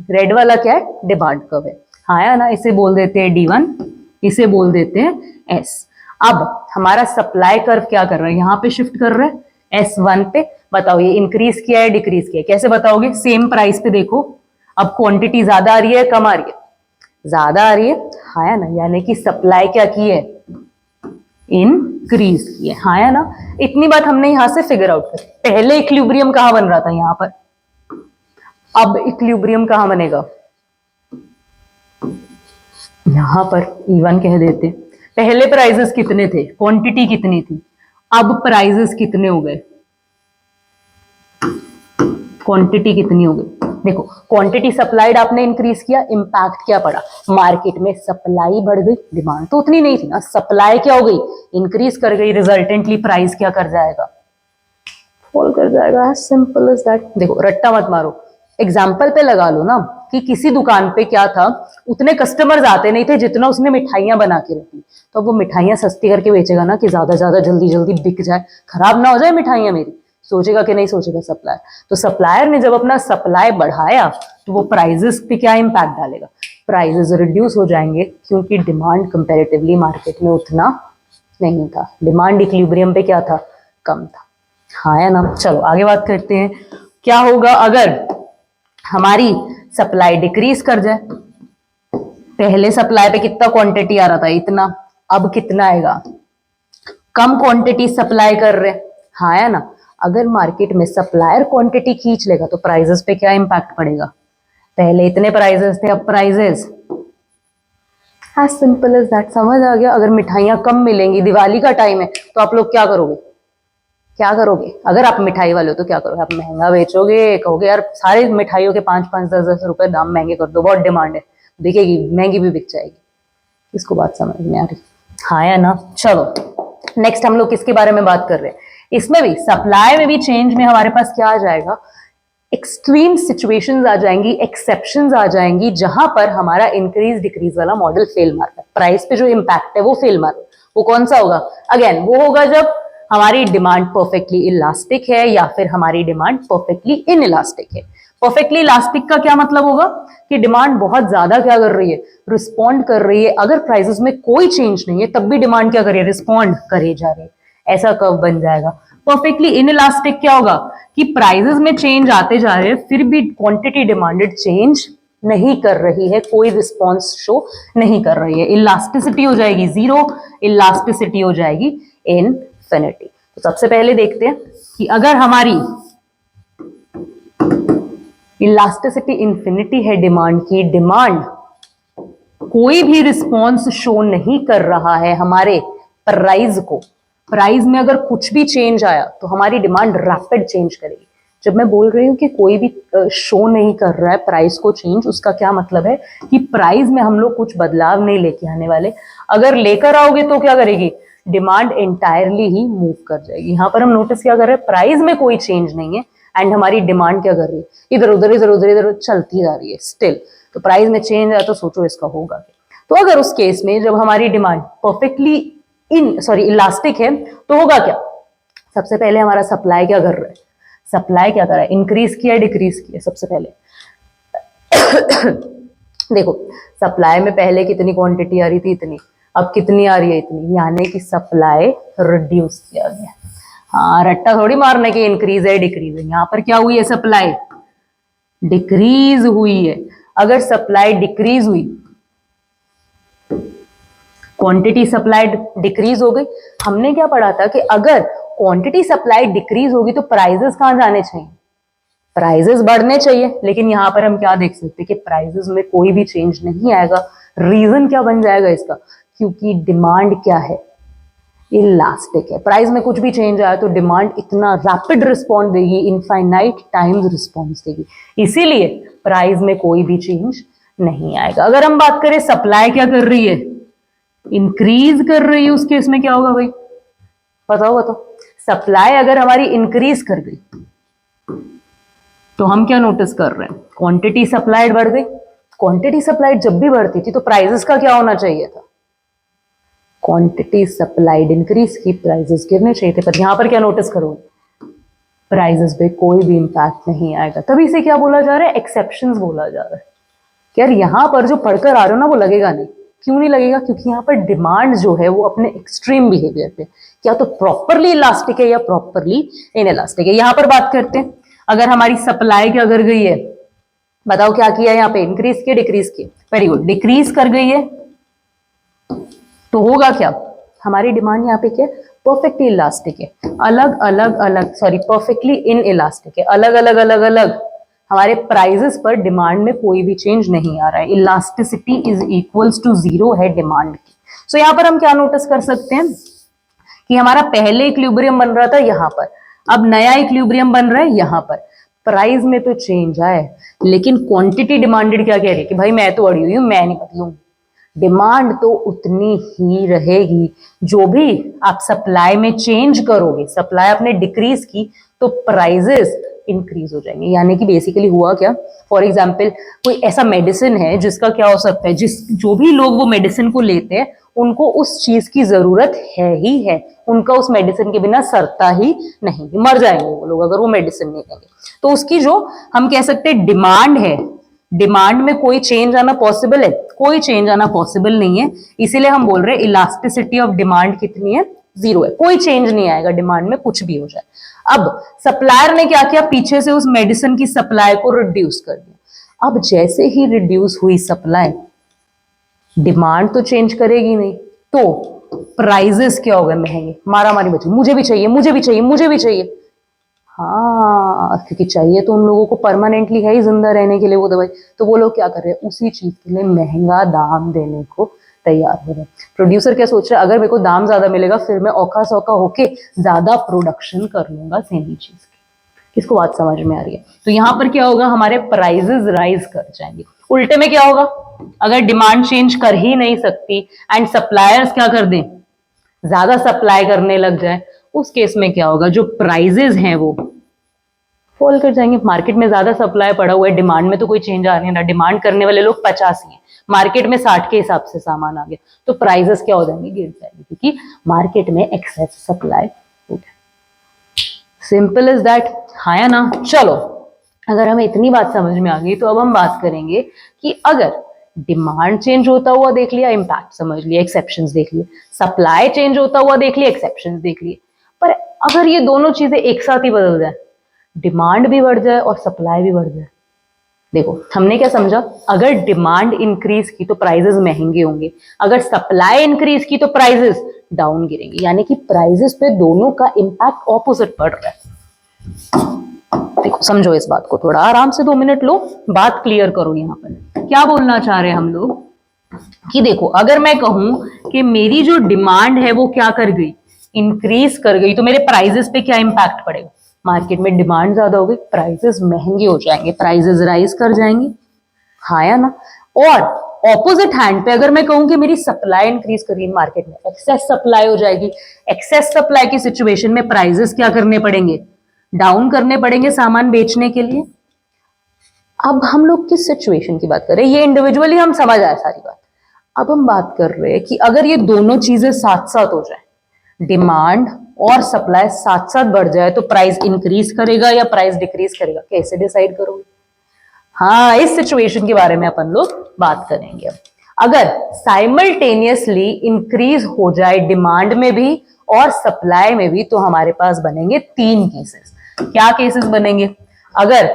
रेड वाला क्या है, डिमांड कर्व है। हाँ या ना, इसे बोल देते हैं D1, इसे बोल देते हैं S। अब हमारा सप्लाई कर्व क्या कर रहा है, यहाँ पे शिफ्ट कर रहा है S1 पे। बताओ ये इंक्रीज किया है डिक्रीज किया है, कैसे बताओगे, सेम प्राइस पे देखो। अब क्वांटिटी ज्यादा आ रही है कम आ रही है, ज्यादा आ रही है। हाँ या ना, यानी कि सप्लाई क्या की है, इंक्रीज की है। हाँ या ना, इतनी बात हमने यहां से फिगर आउट कर। पहले इक्विलिब्रियम कहां बन रहा था, यहां पर। अब इक्विलिब्रियम कहां बनेगा, यहां पर E1 कह देते। पहले प्राइजेस कितने थे, क्वांटिटी कितनी थी, अब प्राइजेस कितने हो गए, क्वांटिटी कितनी हो गई। देखो क्वांटिटी सप्लाइड आपने इंक्रीज किया, इंपैक्ट क्या पड़ा, मार्केट में सप्लाई बढ़ गई, डिमांड तो उतनी नहीं थी ना, सप्लाई क्या हो गई, इंक्रीज कर गई, रिजल्टेंटली प्राइस क्या कर जाएगा, फॉल कर जाएगा। Simple as that. देखो रट्टा मत मारो, एग्जाम्पल पे लगा लो ना, कि किसी दुकान पे क्या था, उतने कस्टमर्स आते नहीं थे जितना उसने मिठाइयां बना के रखी, तो वो मिठाइयां सस्ती करके बेचेगा ना, कि ज्यादा ज्यादा जल्दी जल्दी बिक जाए, खराब ना हो जाए मिठाइयां मेरी, सोचेगा कि नहीं सोचेगा सप्लायर। तो सप्लायर ने जब अपना सप्लाई बढ़ाया तो वो प्राइजेस पे क्या इंपैक्ट डालेगा, प्राइजेस रिड्यूस हो जाएंगे, क्योंकि डिमांड कंपैरेटिवली मार्केट में उतना नहीं था, डिमांड इक्विलिब्रियम पे क्या था, कम था। हाँ या ना, चलो आगे बात करते हैं। क्या होगा अगर हमारी सप्लाई डिक्रीज कर जाए, पहले सप्लाई पे कितना क्वांटिटी आ रहा था, इतना, अब कितना आएगा, कम क्वांटिटी सप्लाई कर रहे। हाँ या ना, अगर मार्केट में सप्लायर क्वांटिटी खींच लेगा तो प्राइजेस पे क्या इंपैक्ट पड़ेगा, पहले इतने प्राइजेस थे अब prices, as simple as that. समझ आ गया। अगर मिठाइयां कम मिलेंगी, दिवाली का टाइम है, तो आप लोग क्या करोगे, क्या करोगे, अगर आप मिठाई वाले हो तो क्या करोगे, आप महंगा बेचोगे, कहोगे यार सारे मिठाइयों के 5-5, 10-10 रुपए दाम महंगे कर दो, बहुत डिमांड है, बिकेगी, महंगी भी बिक जाएगी। इसको बात समझ में आ रही, हाँ या ना। चलो नेक्स्ट हम लोग किसके बारे में बात कर रहे हैं, इसमें भी सप्लाई में भी चेंज में हमारे पास क्या आ जाएगा, एक्सट्रीम सिचुएशंस आ जाएंगी, एक्सेप्शंस आ जाएंगी, जहां पर हमारा इंक्रीज डिक्रीज वाला मॉडल फेल मारता है, प्राइस पे जो इंपैक्ट है वो फेल मार। वो कौन सा होगा, अगेन वो होगा जब हमारी डिमांड परफेक्टली इलास्टिक है, या फिर हमारी डिमांड परफेक्टली इन इलास्टिक है। परफेक्टली इलास्टिक का क्या मतलब होगा, कि डिमांड बहुत ज्यादा क्या कर रही है, रिस्पॉन्ड कर रही है, अगर प्राइसेस में कोई चेंज नहीं है तब भी डिमांड क्या कर रही है, रिस्पॉन्ड करे जा रही है, ऐसा कर्व बन जाएगा। परफेक्टली इनइलास्टिक क्या होगा, कि प्राइसेस में चेंज आते जा रहे हैं, फिर भी क्वांटिटी डिमांडेड चेंज नहीं कर रही है, कोई रिस्पॉन्स शो नहीं कर रही है, इलास्टिसिटी हो जाएगी जीरो, इलास्टिसिटी हो जाएगी इनफिनिटी। तो सबसे पहले देखते हैं कि अगर हमारी इलास्टिसिटी इन्फिनिटी है डिमांड की, डिमांड कोई भी रिस्पॉन्स शो नहीं कर रहा है हमारे प्राइस को, प्राइस में अगर कुछ भी चेंज आया तो हमारी डिमांड रैपिड चेंज करेगी। जब मैं बोल रही हूँ कि कोई भी शो नहीं कर रहा है प्राइस को चेंज, उसका क्या मतलब है कि प्राइस में हम लोग कुछ बदलाव नहीं लेके आने वाले, अगर लेकर आओगे तो क्या करेगी, डिमांड एंटायरली ही मूव कर जाएगी। यहाँ पर हम नोटिस क्या कर रहे हैं, प्राइस में कोई चेंज नहीं है एंड हमारी डिमांड क्या कर रही है, इधर उधर इधर उधर इधर चलती जा रही है स्टिल। तो प्राइस में चेंज आया तो सोचो इसका होगा क्या। तो अगर उस केस में जब हमारी डिमांड परफेक्टली इलास्टिक है तो होगा क्या, सबसे पहले हमारा सप्लाई क्या कर रहा है, सप्लाई क्या कर रहा है, इंक्रीज किया डिक्रीज किया। सबसे पहले देखो सप्लाई में पहले कितनी क्वांटिटी आ रही थी, इतनी, अब कितनी आ रही है, इतनी, यानी कि सप्लाई रिड्यूस किया गया। हाँ रट्टा थोड़ी मारने की इंक्रीज है डिक्रीज है, यहाँ पर क्या हुई है, सप्लाई डिक्रीज हुई है। अगर सप्लाई डिक्रीज हुई, क्वांटिटी सप्लाइड डिक्रीज हो गई, हमने क्या पढ़ा था कि अगर क्वांटिटी सप्लाई डिक्रीज होगी तो प्राइजेस कहां जाने चाहिए, प्राइजेस बढ़ने चाहिए। लेकिन यहां पर हम क्या देख सकते हैं कि प्राइजेस में कोई भी चेंज नहीं आएगा। रीजन क्या बन जाएगा इसका, क्योंकि डिमांड क्या है, इलास्टिक है। प्राइस में कुछ भी चेंज आया तो डिमांड इतना रैपिड रिस्पॉन्स देगी, इनफाइनाइट टाइम्स रिस्पॉन्स देगी, इसीलिए प्राइस में कोई भी चेंज नहीं आएगा। अगर हम बात करें सप्लाई क्या कर रही है, इंक्रीज कर रही है, उस केस में क्या होगा भाई, बताओ बताओ। सप्लाई अगर हमारी इंक्रीज कर गई तो हम क्या नोटिस कर रहे हैं, क्वांटिटी सप्लाइड बढ़ गई। क्वांटिटी सप्लाइड जब भी बढ़ती थी तो प्राइसेस का क्या होना चाहिए था, क्वांटिटी सप्लाइड इंक्रीज की, प्राइसेस गिरने चाहिए थे। पर यहां पर क्या नोटिस करोगे, प्राइजेस पे कोई भी इम्पैक्ट नहीं आएगा। तभी से क्या बोला जा रहा है, एक्सेप्शंस बोला जा रहा है कि यार यहाँ पर जो पढ़कर आ रहे हो ना वो लगेगा नहीं। क्यों नहीं लगेगा, क्योंकि यहाँ पर डिमांड जो है वो अपने एक्सट्रीम बिहेवियर पे क्या तो प्रॉपरली इलास्टिक है या प्रॉपरली इनइलास्टिक है। यहाँ पर बात करते हैं, अगर हमारी सप्लाई क्या कर गई है, बताओ क्या किया है यहाँ पे, इंक्रीज किया डिक्रीज किया, वेरी गुड, डिक्रीज कर गई है तो होगा क्या, हमारी डिमांड यहाँ पे क्या परफेक्टली इलास्टिक है, अलग अलग अलग सॉरी परफेक्टली इन इलास्टिक है, अलग अलग अलग अलग हमारे प्राइजेस पर डिमांड में कोई भी चेंज नहीं आ रहा है, इलास्टिसिटी इज इक्वल्स टू 0 है डिमांड की। सो यहाँ पर हम क्या नोटिस कर सकते हैं कि हमारा पहले इक्विलिब्रियम बन रहा था यहाँ पर, अब नया इक्विलिब्रियम बन रहा है यहाँ पर, प्राइस में तो चेंज आए लेकिन क्वांटिटी डिमांडेड क्या कह रही है कि भाई मैं तो अड़ी हुई हूँ, मैं नहीं बदलूंगी, डिमांड तो उतनी ही रहेगी। जो भी आप सप्लाई में चेंज करोगे, सप्लाई आपने डिक्रीज की तो प्राइजेस इंक्रीज हो जाएंगे। यानी कि बेसिकली हुआ क्या, फॉर एग्जाम्पल कोई ऐसा मेडिसिन है जिसका क्या हो सकता है, जो भी लोग वो मेडिसिन को लेते हैं उनको उस चीज की जरूरत है ही है, उनका उस मेडिसिन के बिना सरता ही नहीं, मर जाएंगे वो लोग अगर वो मेडिसिन नहीं लेंगे। तो उसकी जो हम कह सकते हैं डिमांड है, डिमांड में कोई चेंज आना पॉसिबल है, कोई चेंज आना पॉसिबल नहीं है, इसीलिए हम बोल रहे हैं इलास्टिसिटी ऑफ डिमांड कितनी है, 0 है, कोई चेंज नहीं आएगा डिमांड में कुछ भी हो जाए। अब सप्लायर ने क्या किया, पीछे से उस मेडिसिन की सप्लाई को रिड्यूस कर दिया। अब जैसे ही रिड्यूस हुई सप्लाई, डिमांड तो चेंज करेगी नहीं, तो प्राइजेस क्या हो गए, महंगे, मारा मारी बची, मुझे भी चाहिए मुझे भी चाहिए मुझे भी चाहिए। हाँ, क्योंकि चाहिए तो उन लोगों को परमानेंटली है ही जिंदा रहने के लिए वो दवाई, तो वो लोग क्या कर रहे हैं, उसी चीज के लिए महंगा दाम देने को तैयार हो रहे हैं। प्रोड्यूसर क्या सोच रहा है, अगर मेरे को दाम ज्यादा मिलेगा फिर मैं औखा सौखा होके ज्यादा प्रोडक्शन कर लूंगा सेम ही चीज की। किसको बात समझ में आ रही है? तो यहाँ पर क्या होगा, हमारे प्राइजेस राइज कर जाएंगे। उल्टे में क्या होगा, अगर डिमांड चेंज कर ही नहीं सकती एंड सप्लायर्स क्या कर दें, ज्यादा सप्लाई करने लग जाए, उस केस में क्या होगा, जो प्राइजेस हैं वो फॉल कर जाएंगे। मार्केट में ज्यादा सप्लाई पड़ा हुआ है, डिमांड में तो कोई चेंज आ नहीं रहा, डिमांड करने वाले लोग 50 ही हैं, मार्केट में 60 के हिसाब से सामान आ गया, तो प्राइजेस क्या हो जाएंगे, गिर जाएंगे, क्योंकि मार्केट में एक्सेस सप्लाई हो गया। सिंपल इज दैट, हाँ या ना। चलो, अगर हमें इतनी बात समझ में आ गई तो अब हम बात करेंगे कि अगर डिमांड चेंज होता हुआ देख लिया, इम्पैक्ट समझ लिया, एक्सेप्शंस देख लिए, सप्लाई चेंज होता हुआ देख लिया, एक्सेप्शंस देख लिए, पर अगर ये दोनों चीजें एक साथ ही बदल जाए, डिमांड भी बढ़ जाए और सप्लाई भी बढ़ जाए, देखो हमने क्या समझा, अगर डिमांड इंक्रीज की तो प्राइजेस महंगे होंगे, अगर सप्लाई इंक्रीज की तो प्राइजेस डाउन गिरेंगे, यानी कि प्राइजेस पे दोनों का इंपैक्ट ऑपोजिट पड़ रहा है। देखो समझो इस बात को, थोड़ा आराम से 2 मिनट लो, बात क्लियर करो। यहाँ पर क्या बोलना चाह रहे हैं हम लोग कि देखो, अगर मैं कहूं कि मेरी जो डिमांड है वो क्या कर गई, इंक्रीज कर गई, तो मेरे प्राइजेस पे क्या इंपैक्ट पड़ेगा, मार्केट में डिमांड ज्यादा हो गई, प्राइजेस महंगे हो जाएंगे, प्राइजेस राइज कर जाएंगे, हाँ या ना। और ऑपोजिट हैंड पे अगर मैं कहूं कि मेरी सप्लाई इंक्रीज कर रही है, मार्केट में एक्सेस सप्लाई हो जाएगी, एक्सेस सप्लाई की सिचुएशन में प्राइजेस क्या करने पड़ेंगे, डाउन करने पड़ेंगे सामान बेचने के लिए। अब हम लोग किस सिचुएशन की बात कर रहे हैं, ये इंडिविजुअली हम समझ आए सारी बात। अब हम बात कर रहे हैं कि अगर ये दोनों चीजें साथ साथ हो जाए, डिमांड और सप्लाई साथ साथ बढ़ जाए, तो प्राइस इंक्रीज करेगा या प्राइस डिक्रीज करेगा, कैसे डिसाइड करोगे? हाँ, इस सिचुएशन के बारे में अपन लोग बात करेंगे। अगर साइमल्टेनियसली इंक्रीज हो जाए डिमांड में भी और सप्लाई में भी, तो हमारे पास बनेंगे 3 केसेस। क्या केसेस बनेंगे? अगर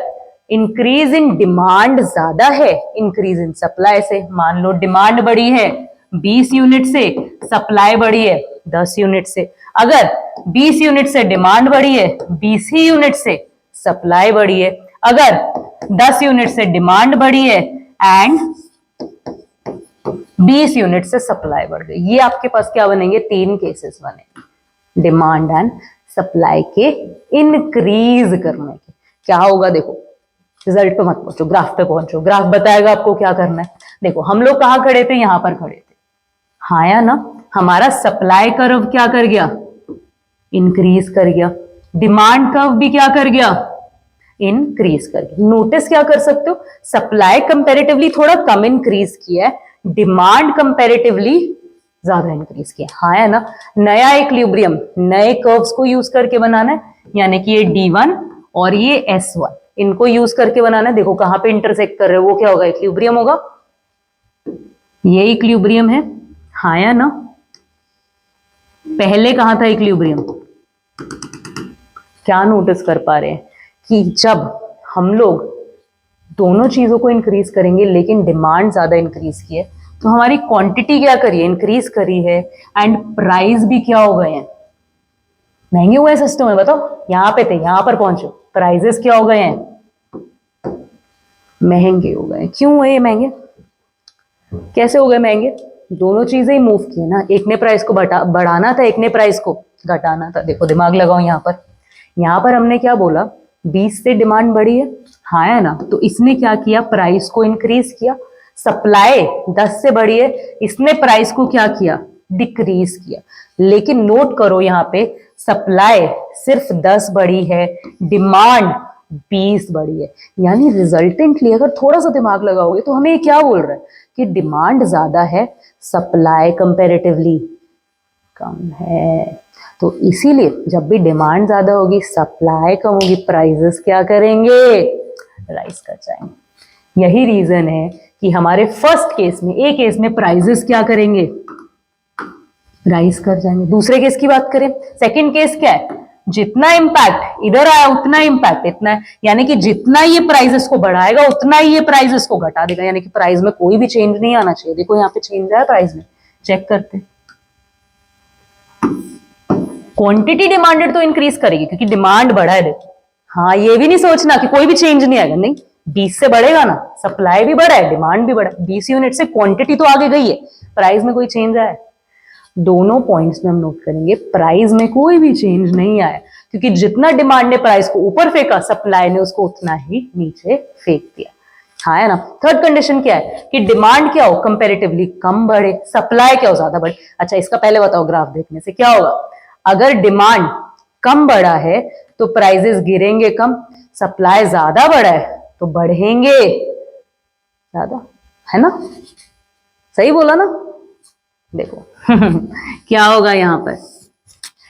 इंक्रीज इन डिमांड ज्यादा है इंक्रीज इन सप्लाई से, मान लो डिमांड बढ़ी है 20 यूनिट से, सप्लाई बढ़ी है 10 यूनिट से, अगर 20 यूनिट से डिमांड बढ़ी है, 20 ही यूनिट से सप्लाई बढ़ी है, अगर 10 यूनिट से डिमांड बढ़ी है एंड 20 यूनिट से सप्लाई बढ़ गई, ये आपके पास क्या बनेंगे, 3 केसेस बने डिमांड एंड सप्लाई के इंक्रीज करने के। क्या होगा, देखो रिजल्ट पे मत पहुंचो, ग्राफ पे पहुंचो, ग्राफ बताएगा आपको क्या करना है। देखो हम लोग कहां खड़े थे, यहां पर खड़े थे, हाँ या ना। हमारा सप्लाई कर्व क्या कर गया, इंक्रीज कर गया, डिमांड कर्व भी क्या कर गया, इंक्रीज कर गया। नोटिस क्या कर सकते हो, सप्लाई कंपैरेटिवली थोड़ा कम इंक्रीज किया है, डिमांड कंपैरेटिवली ज्यादा इंक्रीज किया, हाँ है ना। नया इक्विलिब्रियम नए कर्व्स को यूज करके बनाना है, यानी कि ये D1 और ये S1, इनको यूज करके बनाना है। देखो कहां पे इंटरसेक्ट कर रहे हो, वो क्या होगा, इक्विलिब्रियम होगा। ये इक्विलिब्रियम है, हाँ या ना। पहले कहां था इक्विलिब्रियम, क्या नोटिस कर पा रहे हैं कि जब हम लोग दोनों चीजों को इंक्रीज करेंगे लेकिन डिमांड ज्यादा इंक्रीज की है, तो हमारी क्वांटिटी क्या करी है, इंक्रीज करी है, एंड प्राइस भी क्या हो गए हैं, महंगे हुए सिस्टम है। बताओ, यहां पे थे, यहां पर पहुंचो, प्राइजेस क्या हो गए हैं, महंगे हो गए। क्यों हुए ये महंगे, कैसे हो गए महंगे, दोनों चीजें ही मूव की है ना। एक ने प्राइस को बढ़ाना था, एक ने प्राइस को घटाना था। देखो दिमाग लगाओ, यहां पर हमने क्या बोला, 20 से डिमांड बढ़ी है, हाँ है ना। तो इसने क्या किया, प्राइस को इंक्रीज किया। सप्लाई 10 से बढ़ी है, इसने प्राइस को क्या किया, डिक्रीज किया। लेकिन नोट करो यहाँ पे सप्लाई सिर्फ 10 बढ़ी है, डिमांड 20 बढ़ी है। यानी रिजल्टेंटली अगर थोड़ा सा दिमाग लगाओगे तो हमें क्या बोल रहा है कि डिमांड ज्यादा है, सप्लाई कंपैरेटिवली कम है। तो इसीलिए जब भी डिमांड ज्यादा होगी, सप्लाई कम होगी, प्राइसेस क्या करेंगे, राइज कर जाएंगे। यही रीजन है कि हमारे फर्स्ट केस में, एक केस में प्राइसेस क्या करेंगे, राइज कर जाएंगे। दूसरे केस की बात करें, सेकंड केस क्या है, जितना इंपैक्ट इधर आया उतना इंपैक्ट इतना है, यानी कि जितना ये प्राइसेस को बढ़ाएगा उतना ही ये प्राइसेस को घटा देगा। यानी कि प्राइस में कोई भी चेंज नहीं आना चाहिए। देखो यहाँ पे चेंज आया प्राइस में, चेक करते हैं। क्वांटिटी डिमांडेड तो इंक्रीज करेगी क्योंकि डिमांड बढ़ा है। देखो हाँ, ये भी नहीं सोचना कि कोई भी चेंज नहीं आएगा, नहीं, 20 से बढ़ेगा ना, सप्लाई भी बढ़ा है, डिमांड भी बढ़ा है, 20 यूनिट से क्वांटिटी तो आगे गई है, प्राइस में कोई चेंज आया है, दोनों पॉइंट्स में हम नोट करेंगे प्राइस में कोई भी चेंज नहीं आया, क्योंकि जितना डिमांड ने प्राइस को ऊपर फेंका, सप्लाई ने उसको उतना ही नीचे फेंक दिया। हाँ है ना। थर्ड कंडीशन क्या है कि डिमांड क्या हो, कंपैरेटिवली कम बढ़े, सप्लाई क्या हो, ज्यादा बढ़े। अच्छा इसका पहले बताओ, ग्राफ देखने से क्या होगा, अगर डिमांड कम बढ़ा है तो प्राइसेस गिरेंगे कम, सप्लाई ज्यादा बढ़ा है तो बढ़ेंगे ज्यादा, है ना, सही बोला ना। देखो क्या होगा यहाँ पर,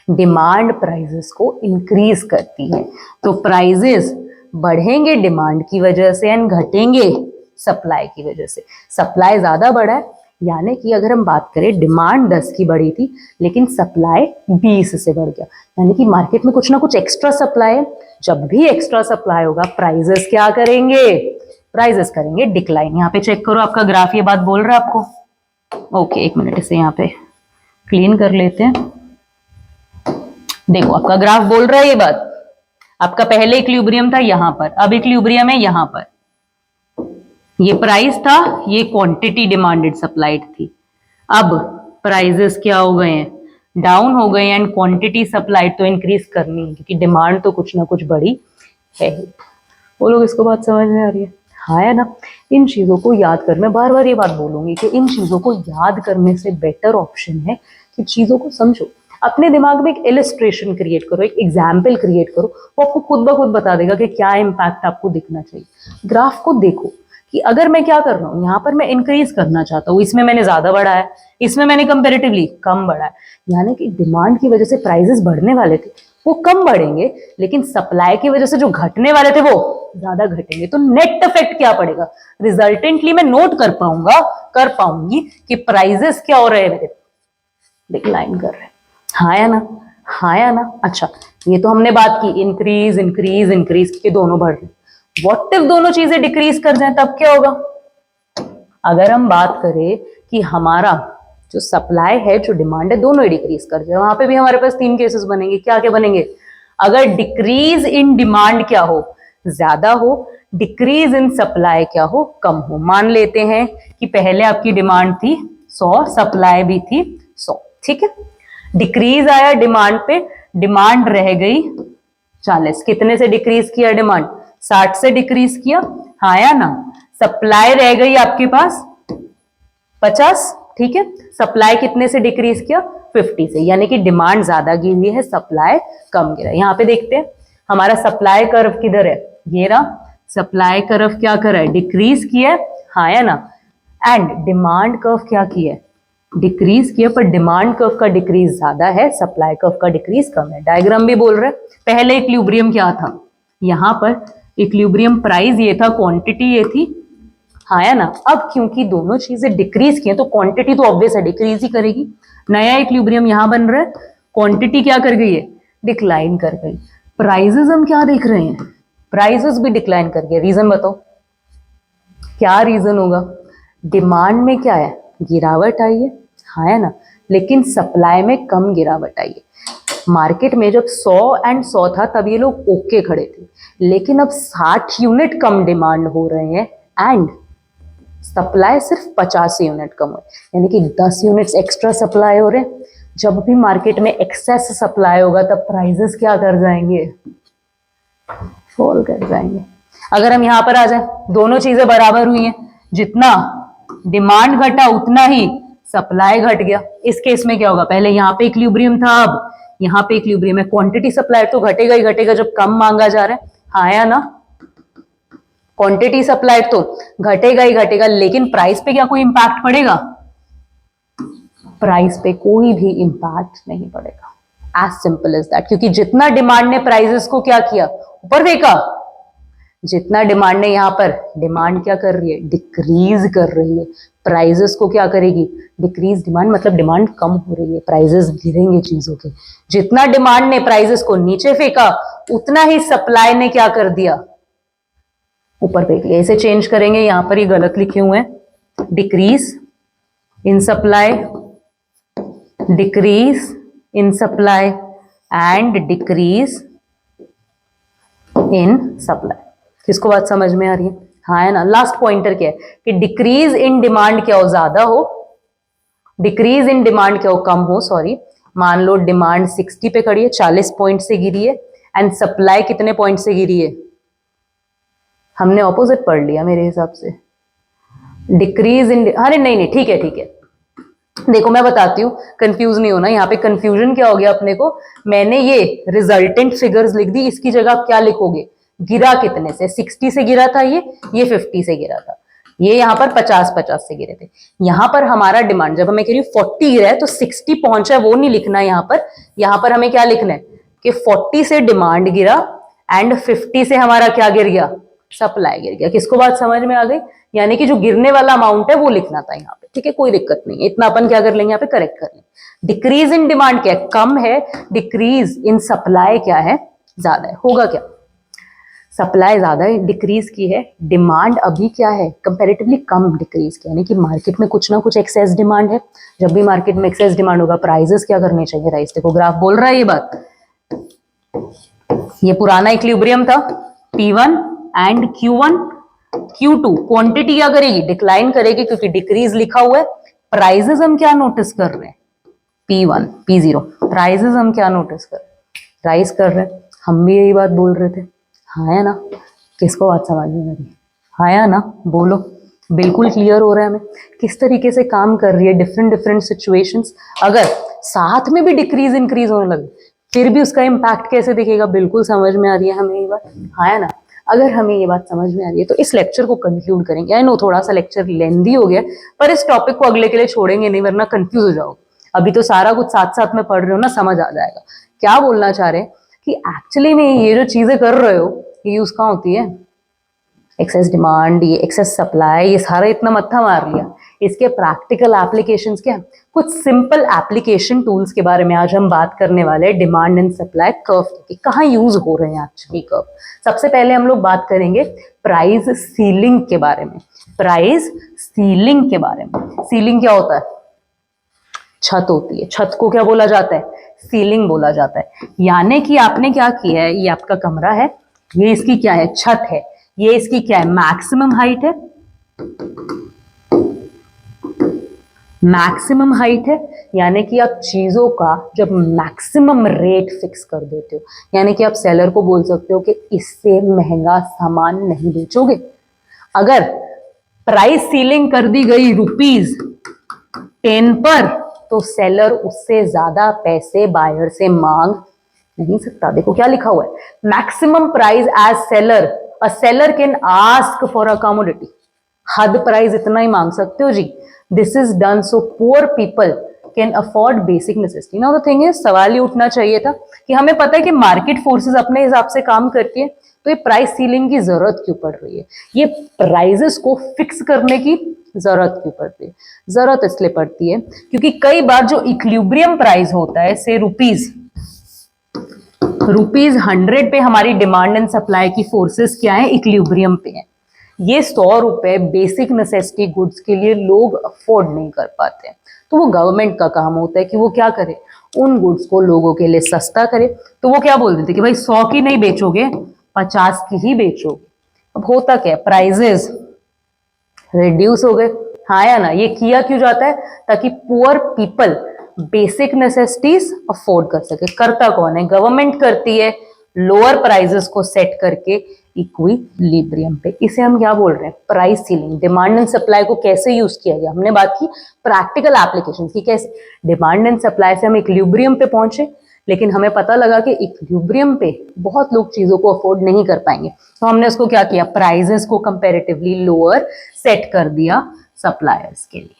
डिमांड प्राइसेस को इंक्रीज करती है, तो प्राइसेस बढ़ेंगे डिमांड की वजह से एंड घटेंगे सप्लाई की वजह से। सप्लाई ज्यादा बढ़ा है, यानी कि अगर हम बात करें डिमांड 10 की बढ़ी थी लेकिन सप्लाई 20 से बढ़ गया, यानी कि मार्केट में कुछ ना कुछ एक्स्ट्रा सप्लाई है। जब भी एक्स्ट्रा सप्लाई होगा, प्राइसेस क्या करेंगे, प्राइसेस करेंगे डिक्लाइन। यहाँ पे चेक करो, आपका ग्राफ ये बात बोल रहा है आपको। ओके, एक मिनट, इसे यहाँ पे क्लीन कर लेते हैं। देखो आपका ग्राफ बोल रहा है ये बात, आपका पहले इक्विलिब्रियम था यहां पर, अब इक्विलिब्रियम है यहां पर। ये प्राइस था, ये क्वांटिटी डिमांडेड सप्लाइड थी। अब प्राइसेस क्या हो गए हैं, डाउन हो गए, एंड क्वांटिटी सप्लाइड तो इंक्रीज करनी है क्योंकि डिमांड तो कुछ ना कुछ बढ़ी है ही। वो लोग इसको बात समझ में आ रही है, हाँ है ना। इन चीजों को याद कर, मैं बार बार ये बात बोलूंगी कि इन चीजों को याद करने से बेटर ऑप्शन है कि चीजों को समझो, अपने दिमाग में एक इलस्ट्रेशन क्रिएट करो, एक एग्जाम्पल क्रिएट करो, वो आपको खुद ब खुद बता देगा कि क्या इम्पैक्ट आपको दिखना चाहिए। ग्राफ को देखो कि अगर मैं क्या कर रहा हूँ, यहाँ पर मैं इंक्रीज करना चाहता हूँ, इसमें मैंने ज्यादा बढ़ाया, इसमें मैंने कंपेरेटिवली कम बढ़ाया, यानी कि डिमांड की वजह से प्राइसेस बढ़ने वाले थे वो कम बढ़ेंगे, लेकिन सप्लाई की वजह से जो घटने वाले थे वो ज्यादा घटेंगे। तो नेट इफेक्ट क्या पड़ेगा, रिजल्टेंटली मैं नोट कर पाऊंगी कि प्राइसेस क्या हो रहे हैं, मेरे डिक्लाइन कर रहे हैं, हाँ या ना, हाँ या ना। अच्छा ये तो हमने बात की इंक्रीज इंक्रीज इंक्रीज के दोनों बढ़ रहे, व्हाट इफ दोनों चीजें डिक्रीज कर जाए, तब क्या होगा। अगर हम बात करें कि हमारा जो सप्लाई है, जो डिमांड है, दोनों ही डिक्रीज कर जाए, वहां पे भी हमारे पास 3 केसेस बनेंगे। क्या क्या बनेंगे, अगर डिक्रीज इन डिमांड क्या हो, ज्यादा हो, डिक्रीज इन सप्लाई क्या हो, कम हो। मान लेते हैं कि पहले आपकी डिमांड थी 100, सप्लाई भी थी 100, ठीक है। डिक्रीज आया डिमांड पे, डिमांड रह गई 40, कितने से डिक्रीज किया डिमांड, 60 से डिक्रीज किया, हाँ या ना। सप्लाई रह गई आपके पास 50, ठीक है। सप्लाई कितने से डिक्रीज किया, 50 से, यानी कि डिमांड ज्यादा गिरी है, सप्लाई कम गिरा। यहाँ पे देखते हैं हमारा सप्लाई कर्व किधर है, ये रहा। सप्लाई कर्व क्या कर रहा है, डिक्रीज किया है, हाँ या ना। एंड डिमांड कर्व क्या किया है, डिक्रीज किया, पर डिमांड कर्व का डिक्रीज ज्यादा है, सप्लाई कर्व का डिक्रीज कम है। डायग्राम भी बोल रहे हैं, पहले इक्विलिब्रियम क्या था, यहां पर इक्विलिब्रियम प्राइस ये था, क्वांटिटी ये थी, हाँ है ना। अब क्योंकि दोनों चीजें डिक्रीज की हैं तो क्वांटिटी तो ऑब्वियस है डिक्रीज ही करेगी। नया इक्विलिब्रियम यहां बन रहा है, क्वांटिटी क्या कर गई है, डिक्लाइन कर गई। प्राइजेस हम क्या देख रहे हैं, प्राइजेस भी डिक्लाइन कर गए। रीजन बताओ क्या रीजन होगा, डिमांड में क्या है, गिरावट आई है, हाँ है ना, लेकिन सप्लाई में कम गिरावट आई है। मार्केट में जब 100 एंड 100 था तब ये लोग ओके खड़े थे, लेकिन अब 60 यूनिट कम डिमांड हो रहे हैं एंड सप्लाई सिर्फ 50 यूनिट कम हुए, यानी कि 10 यूनिट्स एक्स्ट्रा सप्लाई हो रहे हैं। जब भी मार्केट में एक्सेस सप्लाई होगा तब प्राइसेस क्या कर जाएंगे, फॉल कर जाएंगे। अगर हम यहां पर आ जाए, दोनों चीजें बराबर हुई हैं, जितना डिमांड घटा उतना ही सप्लाई घट गया। इस केस में क्या होगा, पहले यहां पे इक्विलिब्रियम था, अब यहां पे इक्विलिब्रियम है, क्वांटिटी सप्लाई तो घटेगा ही घटेगा जब कम मांगा जा रहा है, हाँ या ना। क्वांटिटी सप्लाई तो घटेगा ही घटेगा, लेकिन प्राइस पे क्या कोई इंपैक्ट पड़ेगा, प्राइस पे कोई भी इंपैक्ट नहीं पड़ेगा। एज सिंपल एज दैट, क्योंकि जितना डिमांड ने प्राइसेस को क्या किया, ऊपर फेंका, जितना डिमांड ने यहां पर, डिमांड क्या कर रही है, डिक्रीज कर रही है, प्राइसेस को क्या करेगी, डिक्रीज। डिमांड मतलब डिमांड कम हो रही है, प्राइसेस गिरेंगे चीजों के। जितना डिमांड ने प्राइसेस को नीचे फेंका उतना ही सप्लाई ने क्या कर दिया, ऊपर फेंक लिया। इसे चेंज करेंगे, यहां पर ये गलत लिखे हुए हैं, decrease in supply, decrease in supply and decrease in supply. किसको बात समझ में आ रही है, हाँ है ना। लास्ट पॉइंटर क्या है कि डिक्रीज इन डिमांड क्या हो, ज्यादा हो, डिक्रीज इन डिमांड क्या हो, कम हो, सॉरी। मान लो डिमांड 60 पे खड़ी है, 40 पॉइंट से गिरी है, एंड सप्लाई कितने पॉइंट से गिरी है, हमने ऑपोजिट पढ़ लिया मेरे हिसाब से, डिक्रीज इन, अरे नहीं नहीं ठीक है ठीक है, देखो मैं बताती हूँ, कंफ्यूज नहीं होना। यहाँ पे कंफ्यूजन क्या हो गया अपने को, मैंने ये रिजल्टेंट फिगर्स लिख दी, इसकी जगह आप क्या लिखोगे, गिरा कितने से, 60 से गिरा था ये 50 से गिरा था, ये यहाँ पर 50 से गिरे थे। यहाँ पर हमारा डिमांड, जब हमें कह रही 40 गिरा है तो 60 पहुंचा है वो नहीं लिखना यहाँ पर हमें क्या लिखना है कि 40 से डिमांड गिरा एंड 50 से हमारा क्या गिर गया, सप्लाई गिर गया। किसको बात समझ में आ गई, यानी कि जो गिरने वाला अमाउंट है वो लिखना था यहाँ पे, ठीक है, कोई दिक्कत नहीं, इतना अपन क्या कर लेंगे यहाँ पे, करेक्ट कर लेंगे। डिक्रीज इन डिमांड क्या है, कम है, डिक्रीज इन सप्लाई क्या है, ज्यादा है। होगा क्या, सप्लाई ज्यादा है, डिक्रीज की है, डिमांड अभी क्या है, कंपैरेटिवली कम डिक्रीज की, यानी कि मार्केट में कुछ ना कुछ एक्सेस डिमांड है। जब भी मार्केट में एक्सेस डिमांड होगा प्राइसेस क्या करने चाहिए, राइस। देखो ग्राफ बोल रहा है ये बात, ये पुराना इक्विलिब्रियम था, P1 and Q1, Q2 quantity क्या करेगी, डिक्लाइन करेगी, क्योंकि डिक्रीज लिखा हुआ है। प्राइसेस हम क्या नोटिस कर रहे हैं, P1 P0, प्राइसेस हम क्या नोटिस कर रहे हैं, राइज कर रहे हैं। हम भी यही बात बोल रहे थे, हाँ या ना। किसको बात समझ में आ रही है, हाँ या ना, बोलो। बिल्कुल क्लियर हो रहा है हमें किस तरीके से काम कर रही है डिफरेंट डिफरेंट सिचुएशंस। अगर साथ में भी डिक्रीज इंक्रीज होने लगे फिर भी उसका इम्पैक्ट कैसे दिखेगा, बिल्कुल समझ में आ रही है हमें ये बात, हाँ है ना। अगर हमें ये बात समझ में आ रही है तो इस लेक्चर को कंक्लूड करेंगे। आई नो थोड़ा सा लेक्चर लेंदी हो गया, पर इस टॉपिक को अगले के लिए छोड़ेंगे नहीं, वरना कंफ्यूज हो जाओगे। अभी तो सारा कुछ साथ साथ में पढ़ रहे हो ना, समझ आ जाएगा क्या बोलना चाह रहे हैं, कि एक्चुअली में ये जो चीजें कर रहे हो ये यूज कहाँ होती है, एक्सेस डिमांड, ये एक्सेस सप्लाई, ये सारा इतना मत्था मार लिया, इसके प्रैक्टिकल एप्लीकेशंस क्या, कुछ सिंपल एप्लीकेशन टूल्स के बारे में आज हम बात करने वाले हैं। डिमांड एंड सप्लाई कर्व के कहाँ यूज हो रहे हैं एक्चुअली कर्व। सबसे पहले हम लोग बात करेंगे प्राइस सीलिंग के बारे में। प्राइस सीलिंग के बारे में, सीलिंग क्या होता है, छत होती है, छत को क्या बोला जाता है, सीलिंग बोला जाता है। यानी कि आपने क्या किया है, ये आपका कमरा है, ये इसकी क्या है, छत है, ये इसकी क्या है, मैक्सिमम हाइट है, मैक्सिमम हाइट है। यानी कि आप चीजों का जब मैक्सिमम रेट फिक्स कर देते हो, यानी कि आप सेलर को बोल सकते हो कि इससे महंगा सामान नहीं बेचोगे। अगर प्राइस सीलिंग कर दी गई ₹10 पर, तो सेलर उससे ज्यादा पैसे बायर से मांग नहीं सकता। देखो क्या लिखा हुआ है, maximum price as seller, a seller can ask for a commodity. हद प्राइस इतना ही मांग सकते हो जी। This is done so poor people can afford basic necessity. Now the thing is, सवाल ये उठना चाहिए था कि हमें पता है कि मार्केट फोर्सेस अपने हिसाब से काम करती है, तो ये प्राइस सीलिंग की जरूरत क्यों पड़ रही है, ये प्राइजेस को फिक्स करने की जरूरत क्यों पड़ती है? जरूरत इसलिए पड़ती है क्योंकि कई बार जो इक्विलिब्रियम प्राइस होता है, से रुपीज 100 पे हमारी डिमांड एंड सप्लाई की फोर्सेस क्या है, इक्विलिब्रियम पे है। ये 100 रुपए बेसिक नेसेसिटी गुड्स के लिए लोग अफोर्ड नहीं कर पाते हैं, तो वो गवर्नमेंट का काम होता है कि वो क्या करे, उन गुड्स को लोगों के लिए सस्ता करे। तो वो क्या बोल देते कि भाई 100 की नहीं बेचोगे, 50 की ही बेचोगे। अब होता क्या है, प्राइजेस रिड्यूस हो गए, हाँ या ना? ये किया क्यों जाता है? ताकि poor people basic necessities afford कर सके। करता कौन है? गवर्नमेंट करती है, लोअर प्राइजेस को सेट करके इक्विलिब्रियम पे। इसे हम क्या बोल रहे हैं? Price ceiling. Demand and supply को कैसे यूज किया गया? हमने बात की प्रैक्टिकल एप्लीकेशन की, कैसे डिमांड एंड सप्लाई से हम इक्विलिब्रियम पे पहुंचे, लेकिन हमें पता लगा कि इक्विलिब्रियम पे बहुत लोग चीजों को अफोर्ड नहीं कर पाएंगे, तो हमने उसको क्या किया, प्राइजेस को कंपैरेटिवली लोअर सेट कर दिया सप्लायर्स के लिए।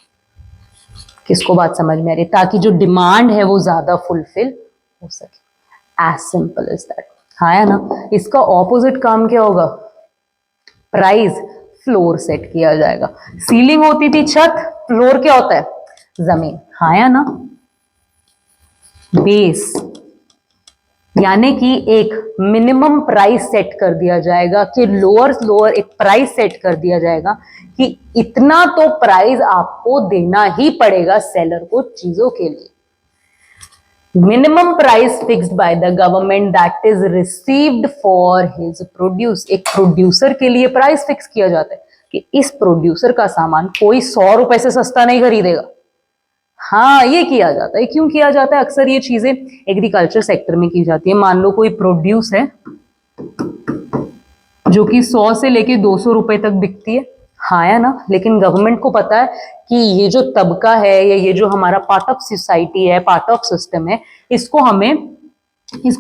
किसको बात समझ में आ रही? ताकि जो डिमांड है वो ज्यादा फुलफिल हो सके। एज सिंपल एज दैट, हाँ या ना? इसका ऑपोजिट काम क्या होगा? प्राइस फ्लोर सेट किया जाएगा। सीलिंग होती थी छत, फ्लोर क्या होता है? जमीन, हाँ या ना? बेस, यानी कि एक मिनिमम प्राइस सेट कर दिया जाएगा कि लोअर एक प्राइस सेट कर दिया जाएगा कि इतना तो प्राइस आपको देना ही पड़ेगा सेलर को चीजों के लिए। Minimum price fixed by the government that is received for his produce. एक प्रोड्यूसर के लिए प्राइस फिक्स किया जाता है कि इस प्रोड्यूसर का सामान कोई 100 रुपए से सस्ता नहीं खरीदेगा। हाँ, ये किया जाता है। क्यों किया जाता है? अक्सर ये चीजें एग्रीकल्चर सेक्टर में की जाती है। मान लो कोई प्रोड्यूस है जो कि 100 से लेके 200 रुपए तक बिकती है, हाँ या ना? लेकिन गवर्नमेंट को पता है कि ये जो तबका है या ये जो हमारा पार्ट ऑफ सोसाइटी है, पार्ट ऑफ सिस्टम है, इसको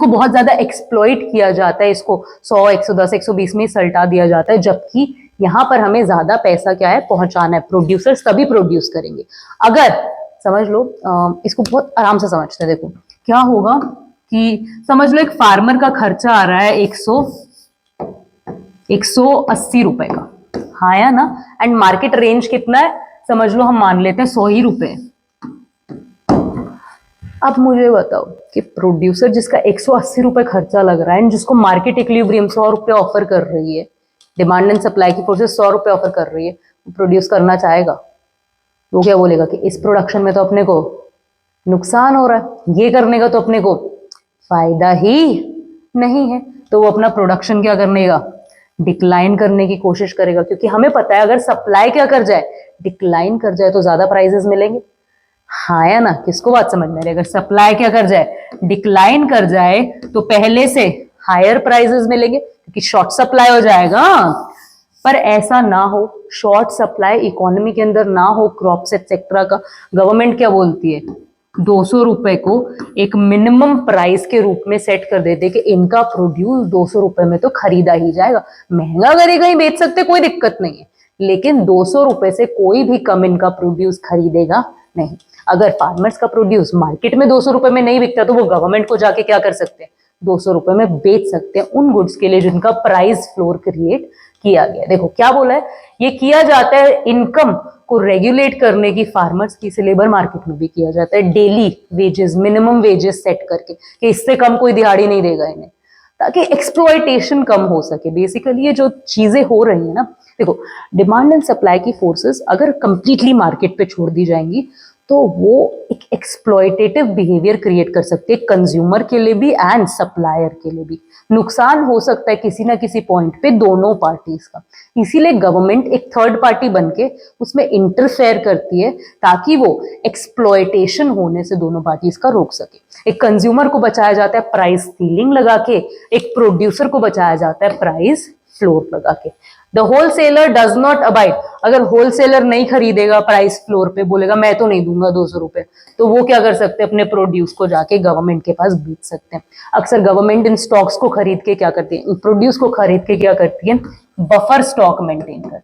बहुत ज्यादा एक्सप्लॉइट किया जाता है, इसको 100, 110, 120 में सल्टा दिया जाता है, जबकि यहाँ पर हमें ज्यादा पैसा क्या है, पहुंचाना है। प्रोड्यूसर्स तभी प्रोड्यूस करेंगे। अगर समझ लो, इसको बहुत आराम से समझते हैं। देखो क्या होगा कि समझ लो एक फार्मर का खर्चा आ रहा है 180 रुपए का, हाँ या ना? एंड मार्केट रेंज कितना है? समझ लो हम मान लेते हैं 100 ही रुपए। अब मुझे बताओ कि प्रोड्यूसर जिसका 180 रुपए खर्चा लग रहा है एंड जिसको मार्केट इक्विलिब्रियम 100 रुपए ऑफर कर रही है, डिमांड एंड सप्लाई की फोर्सेस 100 रुपए ऑफर कर रही है, वो प्रोड्यूस करना चाहेगा? वो क्या बोलेगा कि इस प्रोडक्शन में तो अपने को नुकसान हो रहा है, ये करने का तो अपने को फायदा ही नहीं है, तो वो अपना प्रोडक्शन क्या करने का, डिक्लाइन करने की कोशिश करेगा। क्योंकि हमें पता है अगर सप्लाई क्या कर जाए, डिक्लाइन कर जाए, तो ज्यादा प्राइसेस मिलेंगे, हाँ या ना? किसको बात समझ में? अगर सप्लाई क्या कर जाए, डिक्लाइन कर जाए, तो पहले से हायर प्राइसेस मिलेंगे क्योंकि शॉर्ट सप्लाई हो जाएगा। पर ऐसा ना हो, शॉर्ट सप्लाई इकोनॉमी के अंदर ना हो, क्रॉप्स एक्सेट्रा का। गवर्नमेंट क्या बोलती है, 200 रुपए को एक मिनिमम प्राइस के रूप में सेट कर देते कि इनका प्रोड्यूस 200 रुपए में तो खरीदा ही जाएगा। महंगा करेगा ही बेच सकते, कोई दिक्कत नहीं है, लेकिन 200 रुपए से कोई भी कम इनका प्रोड्यूस खरीदेगा नहीं। अगर फार्मर्स का प्रोड्यूस मार्केट में 200 रुपए में नहीं बिकता, तो वो गवर्नमेंट को जाके क्या कर सकते हैं, 200 रुपए में बेच सकते हैं उन गुड्स के लिए जिनका प्राइस फ्लोर क्रिएट किया गया। देखो क्या बोला है, ये किया जाता है इनकम को रेगुलेट करने की फार्मर्स की, से लेबर मार्केट में भी किया जाता है। Daily wages, minimum wages set करके कि इससे कम कोई दिहाड़ी नहीं देगा इन्हें, ताकि एक्सप्लॉयटेशन कम हो सके। बेसिकली ये जो चीजें हो रही है ना, देखो डिमांड एंड सप्लाई की फोर्सेस अगर कंप्लीटली मार्केट पे छोड़ दी जाएंगी, तो वो एक एक्सप्लॉयटेटिव बिहेवियर क्रिएट कर सकते हैं कंज्यूमर के लिए भी एंड सप्लायर के लिए भी। नुकसान हो सकता है किसी ना किसी पॉइंट पे दोनों पार्टीज का। इसीलिए गवर्नमेंट एक थर्ड पार्टी बनके उसमें इंटरफेयर करती है, ताकि वो एक्सप्लॉयटेशन होने से दोनों पार्टीज का रोक सके। एक कंज्यूमर को बचाया जाता है प्राइस सीलिंग लगा के, एक प्रोड्यूसर को बचाया जाता है प्राइस फ्लोर लगा के। The wholesaler does not abide. अगर होलसेलर नहीं खरीदेगा प्राइस फ्लोर पे, बोलेगा मैं तो नहीं दूंगा 200 रुपए, तो वो क्या कर सकते हैं, अपने प्रोड्यूस को जाके गवर्नमेंट के पास बेच सकते हैं। अक्सर गवर्नमेंट इन स्टॉक्स को खरीद के क्या करती है, प्रोड्यूस को खरीद के क्या करती है, बफर स्टॉक मेंटेन करती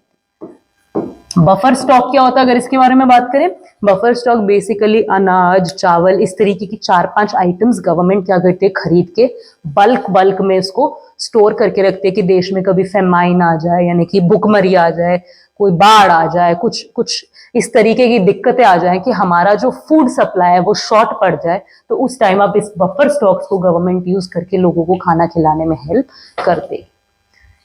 है। बफर स्टॉक क्या होता है अगर इसके बारे में बात करें? बफर स्टॉक बेसिकली अनाज, चावल, इस तरीके की 4-5 आइटम्स गवर्नमेंट क्या करती है, खरीद के बल्क बल्क में इसको स्टोर करके रखते हैं कि देश में कभी फेमाइन आ जाए, यानी कि भुखमरी आ जाए, कोई बाढ़ आ जाए, कुछ कुछ इस तरीके की दिक्कतें आ जाए कि हमारा जो फूड सप्लाई है वो शॉर्ट पड़ जाए, तो उस टाइम आप इस बफर स्टॉक्स को गवर्नमेंट यूज करके लोगों को खाना खिलाने में हेल्प करते।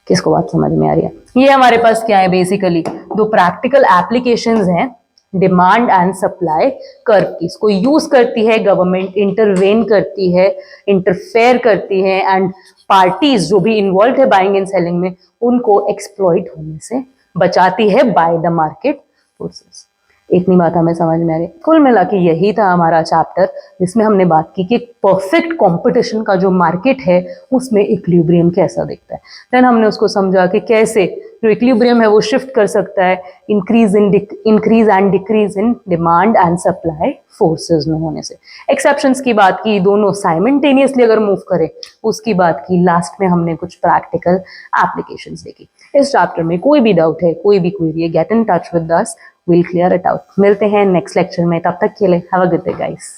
किसको बात समझ में आ रही है? ये हमारे पास क्या है, बेसिकली दो प्रैक्टिकल एप्लीकेशंस हैं डिमांड एंड सप्लाई कर्व की। इसको यूज करती है गवर्नमेंट, इंटरवेन करती है, इंटरफेयर करती है, एंड पार्टीज जो भी इन्वॉल्व है बाइंग एंड सेलिंग में, उनको एक्सप्लॉइट होने से बचाती है बाय द मार्केट फोर्सेस। इतनी बात हमें समझ में आ रही है। कुल मिला के यही था हमारा चैप्टर, जिसमें हमने बात की कि परफेक्ट कंपटीशन का जो मार्केट है उसमें इक्विलिब्रियम कैसा दिखता है। देन हमने उसको समझा कि कैसे जो इक्विलिब्रियम है वो शिफ्ट कर सकता है increase and decrease in demand and supply forces में होने से। एक्सेप्शंस की बात की, दोनों साइमल्टेनियसली अगर मूव करें उसकी बात की, लास्ट में हमने कुछ प्रैक्टिकल एप्लीकेशंस देखी। इस चैप्टर में कोई भी डाउट है, कोई भी क्वेरी है, get in touch with us, we'll clear it out। मिलते हैं नेक्स्ट लेक्चर में, तब तक के लिए have a good day guys.